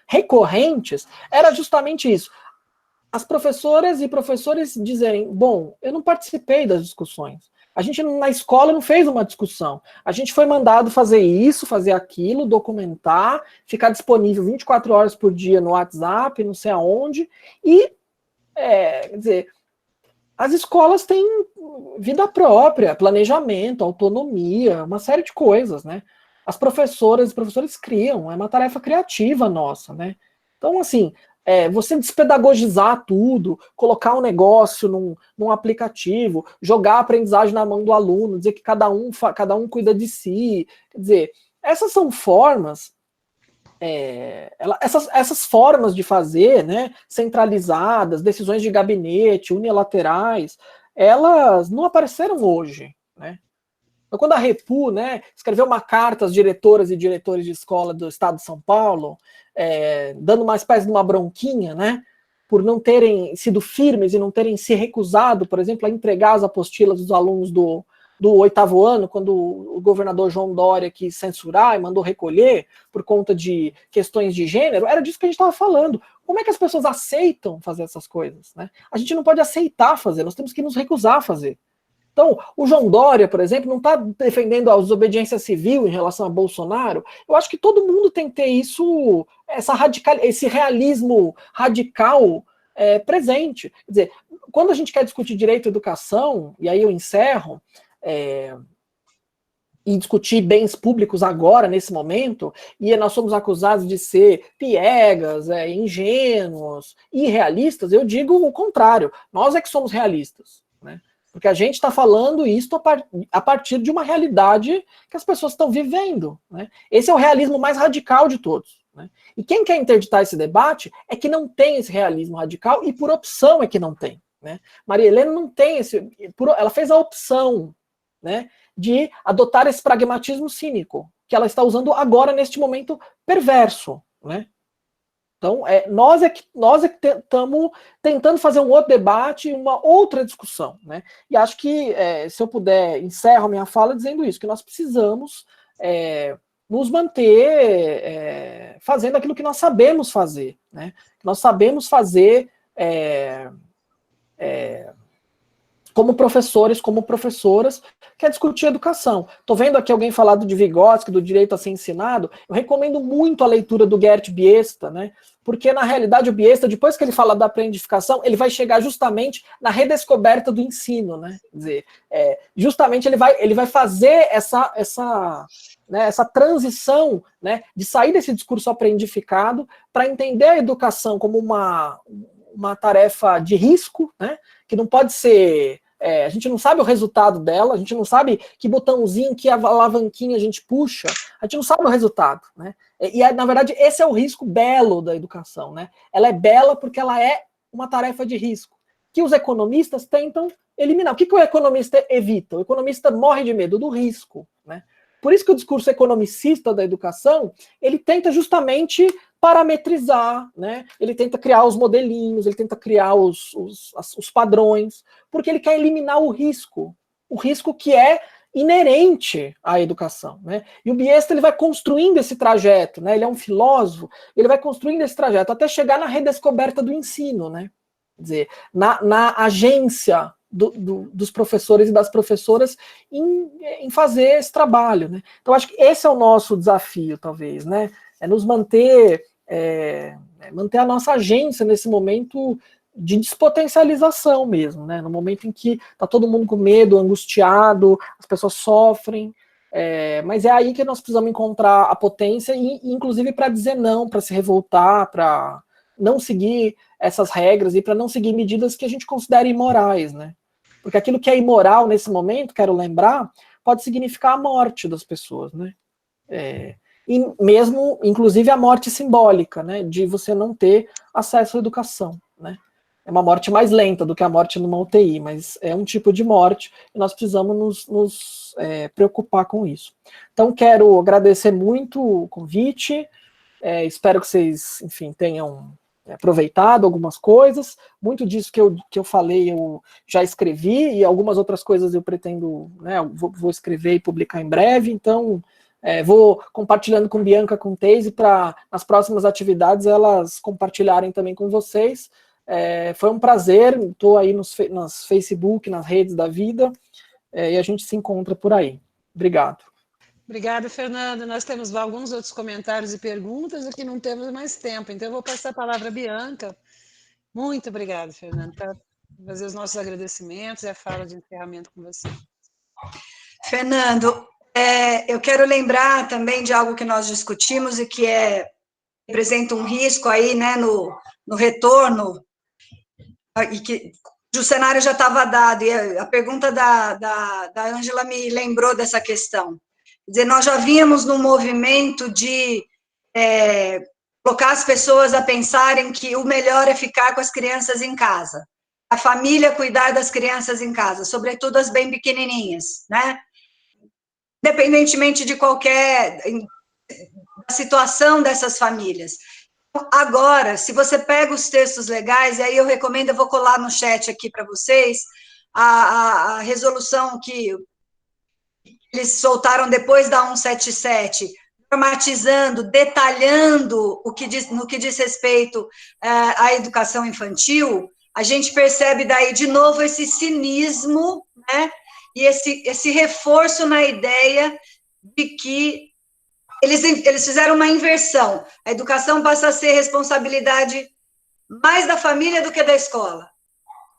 recorrentes era justamente isso. As professoras e professores dizerem, bom, eu não participei das discussões. A gente na escola não fez uma discussão. A gente foi mandado fazer isso, fazer aquilo, documentar, ficar disponível 24 horas por dia no WhatsApp, não sei aonde. E, quer dizer, as escolas têm vida própria, planejamento, autonomia, uma série de coisas, né? As professoras e professores criam, é uma tarefa criativa nossa, né? Então, assim, você despedagogizar tudo, colocar um negócio num aplicativo, jogar a aprendizagem na mão do aluno, dizer que cada um cuida de si. Quer dizer, essas são formas, essas formas de fazer, né, centralizadas, decisões de gabinete, unilaterais, elas não apareceram hoje, né? Então, quando a Repu, né, escreveu uma carta às diretoras e diretores de escola do estado de São Paulo, dando uma espécie de uma bronquinha, né, por não terem sido firmes e não terem se recusado, por exemplo, a entregar as apostilas dos alunos do 8º ano, quando o governador João Dória quis censurar e mandou recolher por conta de questões de gênero, era disso que a gente estava falando. Como é que as pessoas aceitam fazer essas coisas, né? A gente não pode aceitar fazer, nós temos que nos recusar a fazer. Então, o João Dória, por exemplo, não está defendendo a desobediência civil em relação a Bolsonaro. Eu acho que todo mundo tem que ter esse realismo radical presente. Quer dizer, quando a gente quer discutir direito à educação, e aí eu encerro, e discutir bens públicos agora, nesse momento, e nós somos acusados de ser piegas, ingênuos, irrealistas, eu digo o contrário. Nós é que somos realistas, né? Porque a gente está falando isso a partir de uma realidade que as pessoas estão vivendo, né? Esse é o realismo mais radical de todos, né? E quem quer interditar esse debate é que não tem esse realismo radical e por opção é que não tem, né? Maria Helena não tem ela fez a opção, né, de adotar esse pragmatismo cínico que ela está usando agora neste momento perverso, né? Então, nós é que estamos tentando fazer um outro debate, uma outra discussão, né? E acho que, se eu puder, encerro a minha fala dizendo isso, que nós precisamos nos manter fazendo aquilo que nós sabemos fazer, né? Nós sabemos fazer como professores, como professoras, que é discutir educação. Estou vendo aqui alguém falar de Vygotsky, do direito a ser ensinado. Eu recomendo muito a leitura do Gert Biesta, né? Porque, na realidade, o Biesta, depois que ele fala da aprendificação, ele vai chegar justamente na redescoberta do ensino, né? Quer dizer, justamente ele vai fazer essa transição, né, de sair desse discurso aprendificado para entender a educação como uma tarefa de risco, né, que não pode ser... a gente não sabe o resultado dela, a gente não sabe que botãozinho, que alavanquinha a gente puxa, a gente não sabe o resultado, né? Na verdade, esse é o risco belo da educação, né? Ela é bela porque ela é uma tarefa de risco, que os economistas tentam eliminar. O que o economista evita? O economista morre de medo do risco, né? Por isso que o discurso economicista da educação, ele tenta justamente parametrizar, né? Ele tenta criar os modelinhos, ele tenta criar os padrões, porque ele quer eliminar o risco que é inerente à educação, né? E o Biesta, ele vai construindo esse trajeto, né? Ele é um filósofo, ele vai construindo esse trajeto até chegar na redescoberta do ensino, né? Quer dizer, na agência dos professores e das professoras em fazer esse trabalho, né? Então, acho que esse é o nosso desafio, talvez, né? É nos manter a nossa agência nesse momento de despotencialização mesmo, né? No momento em que está todo mundo com medo, angustiado, as pessoas sofrem, mas é aí que nós precisamos encontrar a potência, inclusive para dizer não, para se revoltar, para não seguir essas regras e para não seguir medidas que a gente considera imorais, né? Porque aquilo que é imoral nesse momento, quero lembrar, pode significar a morte das pessoas, né? E mesmo, inclusive, a morte simbólica, né? De você não ter acesso à educação, né? É uma morte mais lenta do que a morte numa UTI, mas é um tipo de morte e nós precisamos nos preocupar com isso. Então, quero agradecer muito o convite, espero que vocês, enfim, tenham aproveitado algumas coisas. Muito disso que eu falei eu já escrevi, e algumas outras coisas eu pretendo, né, vou escrever e publicar em breve, então vou compartilhando com Bianca, com Teise, para nas próximas atividades elas compartilharem também com vocês. Foi um prazer, estou aí nas Facebook, nas redes da vida, e a gente se encontra por aí. Obrigado. Obrigada, Fernanda. Nós temos alguns outros comentários e perguntas, aqui não temos mais tempo, então eu vou passar a palavra à Bianca. Muito obrigada, Fernanda, para fazer os nossos agradecimentos e a fala de encerramento com você. Fernando, eu quero lembrar também de algo que nós discutimos e que representa um risco aí, né, no retorno, e que o cenário já estava dado, e a pergunta da Ângela me lembrou dessa questão. Quer dizer, nós já vínhamos num movimento de colocar as pessoas a pensarem que o melhor é ficar com as crianças em casa, a família cuidar das crianças em casa, sobretudo as bem pequenininhas, né? Independentemente de qualquer situação dessas famílias. Agora, se você pega os textos legais, e aí eu recomendo, eu vou colar no chat aqui para vocês, a resolução que eles soltaram depois da 177, normatizando, detalhando no que diz respeito à educação infantil, a gente percebe daí, de novo, esse cinismo, né, e esse reforço na ideia de que eles fizeram uma inversão. A educação passa a ser responsabilidade mais da família do que da escola.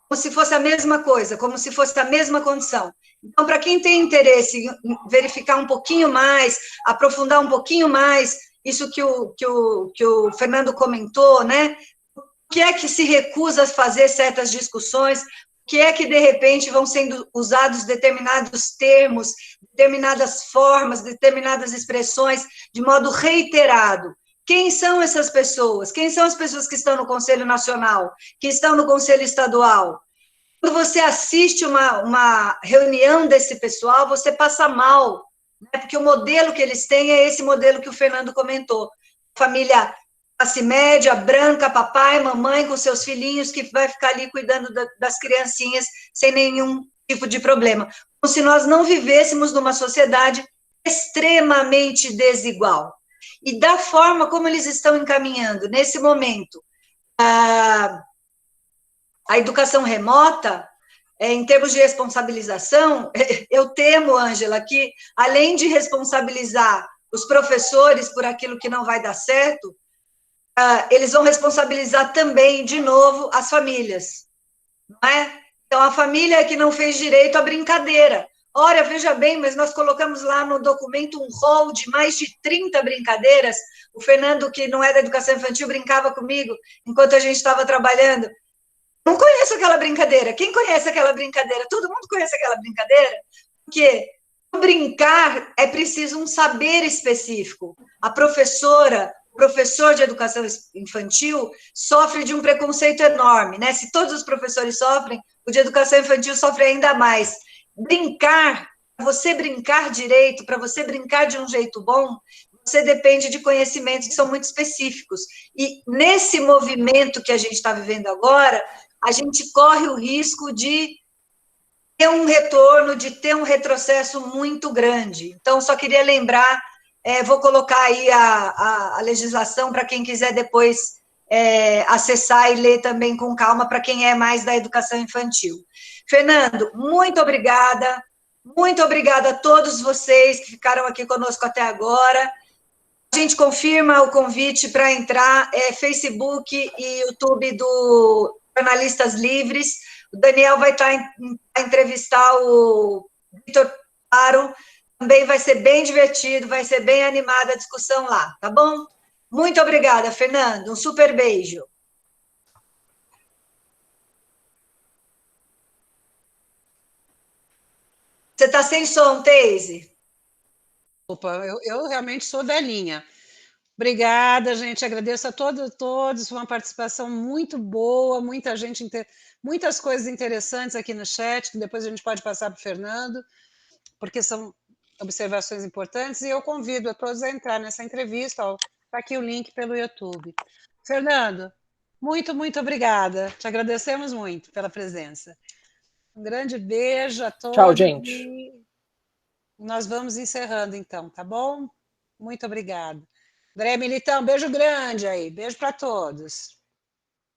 Como se fosse a mesma coisa, como se fosse a mesma condição. Então, para quem tem interesse em verificar um pouquinho mais, aprofundar um pouquinho mais, isso que o Fernando comentou, né? O que é que se recusa a fazer certas discussões? O que é que, de repente, vão sendo usados determinados termos, determinadas formas, determinadas expressões, de modo reiterado? Quem são essas pessoas? Quem são as pessoas que estão no Conselho Nacional, que estão no Conselho Estadual? Quando você assiste uma reunião desse pessoal, você passa mal, né? Porque o modelo que eles têm é esse modelo que o Fernando comentou. Família classe média, branca, papai, mamãe, com seus filhinhos, que vai ficar ali cuidando das criancinhas sem nenhum tipo de problema. Como se nós não vivêssemos numa sociedade extremamente desigual. E da forma como eles estão encaminhando, nesse momento, a educação remota, em termos de responsabilização, eu temo, Ângela, que além de responsabilizar os professores por aquilo que não vai dar certo, eles vão responsabilizar também, de novo, as famílias, não é? Então, a família que não fez direito à brincadeira. Olha, veja bem, mas nós colocamos lá no documento um rol de mais de 30 brincadeiras. O Fernando, que não é da educação infantil, brincava comigo enquanto a gente estava trabalhando. Não conheço aquela brincadeira. Quem conhece aquela brincadeira? Todo mundo conhece aquela brincadeira? Porque brincar é preciso um saber específico. A professora, o professor de educação infantil sofre de um preconceito enorme, né? Se todos os professores sofrem, o de educação infantil sofre ainda mais. Brincar, para você brincar direito, para você brincar de um jeito bom, você depende de conhecimentos que são muito específicos. E nesse movimento que a gente está vivendo agora, a gente corre o risco de ter um retorno, de ter um retrocesso muito grande. Então, só queria lembrar, vou colocar aí a legislação para quem quiser depois acessar e ler também com calma, para quem é mais da educação infantil. Fernando, muito obrigada a todos vocês que ficaram aqui conosco até agora. A gente confirma o convite para entrar, Facebook e YouTube do Jornalistas Livres. O Daniel vai entrevistar o Vitor Claro, também vai ser bem divertido, vai ser bem animada a discussão lá, tá bom? Muito obrigada, Fernando, um super beijo. Você está sem som, Teise? Opa, eu realmente sou velhinha. Obrigada, gente. Agradeço a todos. Foi uma participação muito boa, muita gente, muitas coisas interessantes aqui no chat, que depois a gente pode passar para o Fernando, porque são observações importantes, e eu convido a todos a entrar nessa entrevista. Está aqui o link pelo YouTube. Fernando, muito obrigada. Te agradecemos muito pela presença. Um grande beijo a todos. Tchau, gente. E nós vamos encerrando, então, tá bom? Muito obrigada. André Militão, beijo grande aí. Beijo para todos.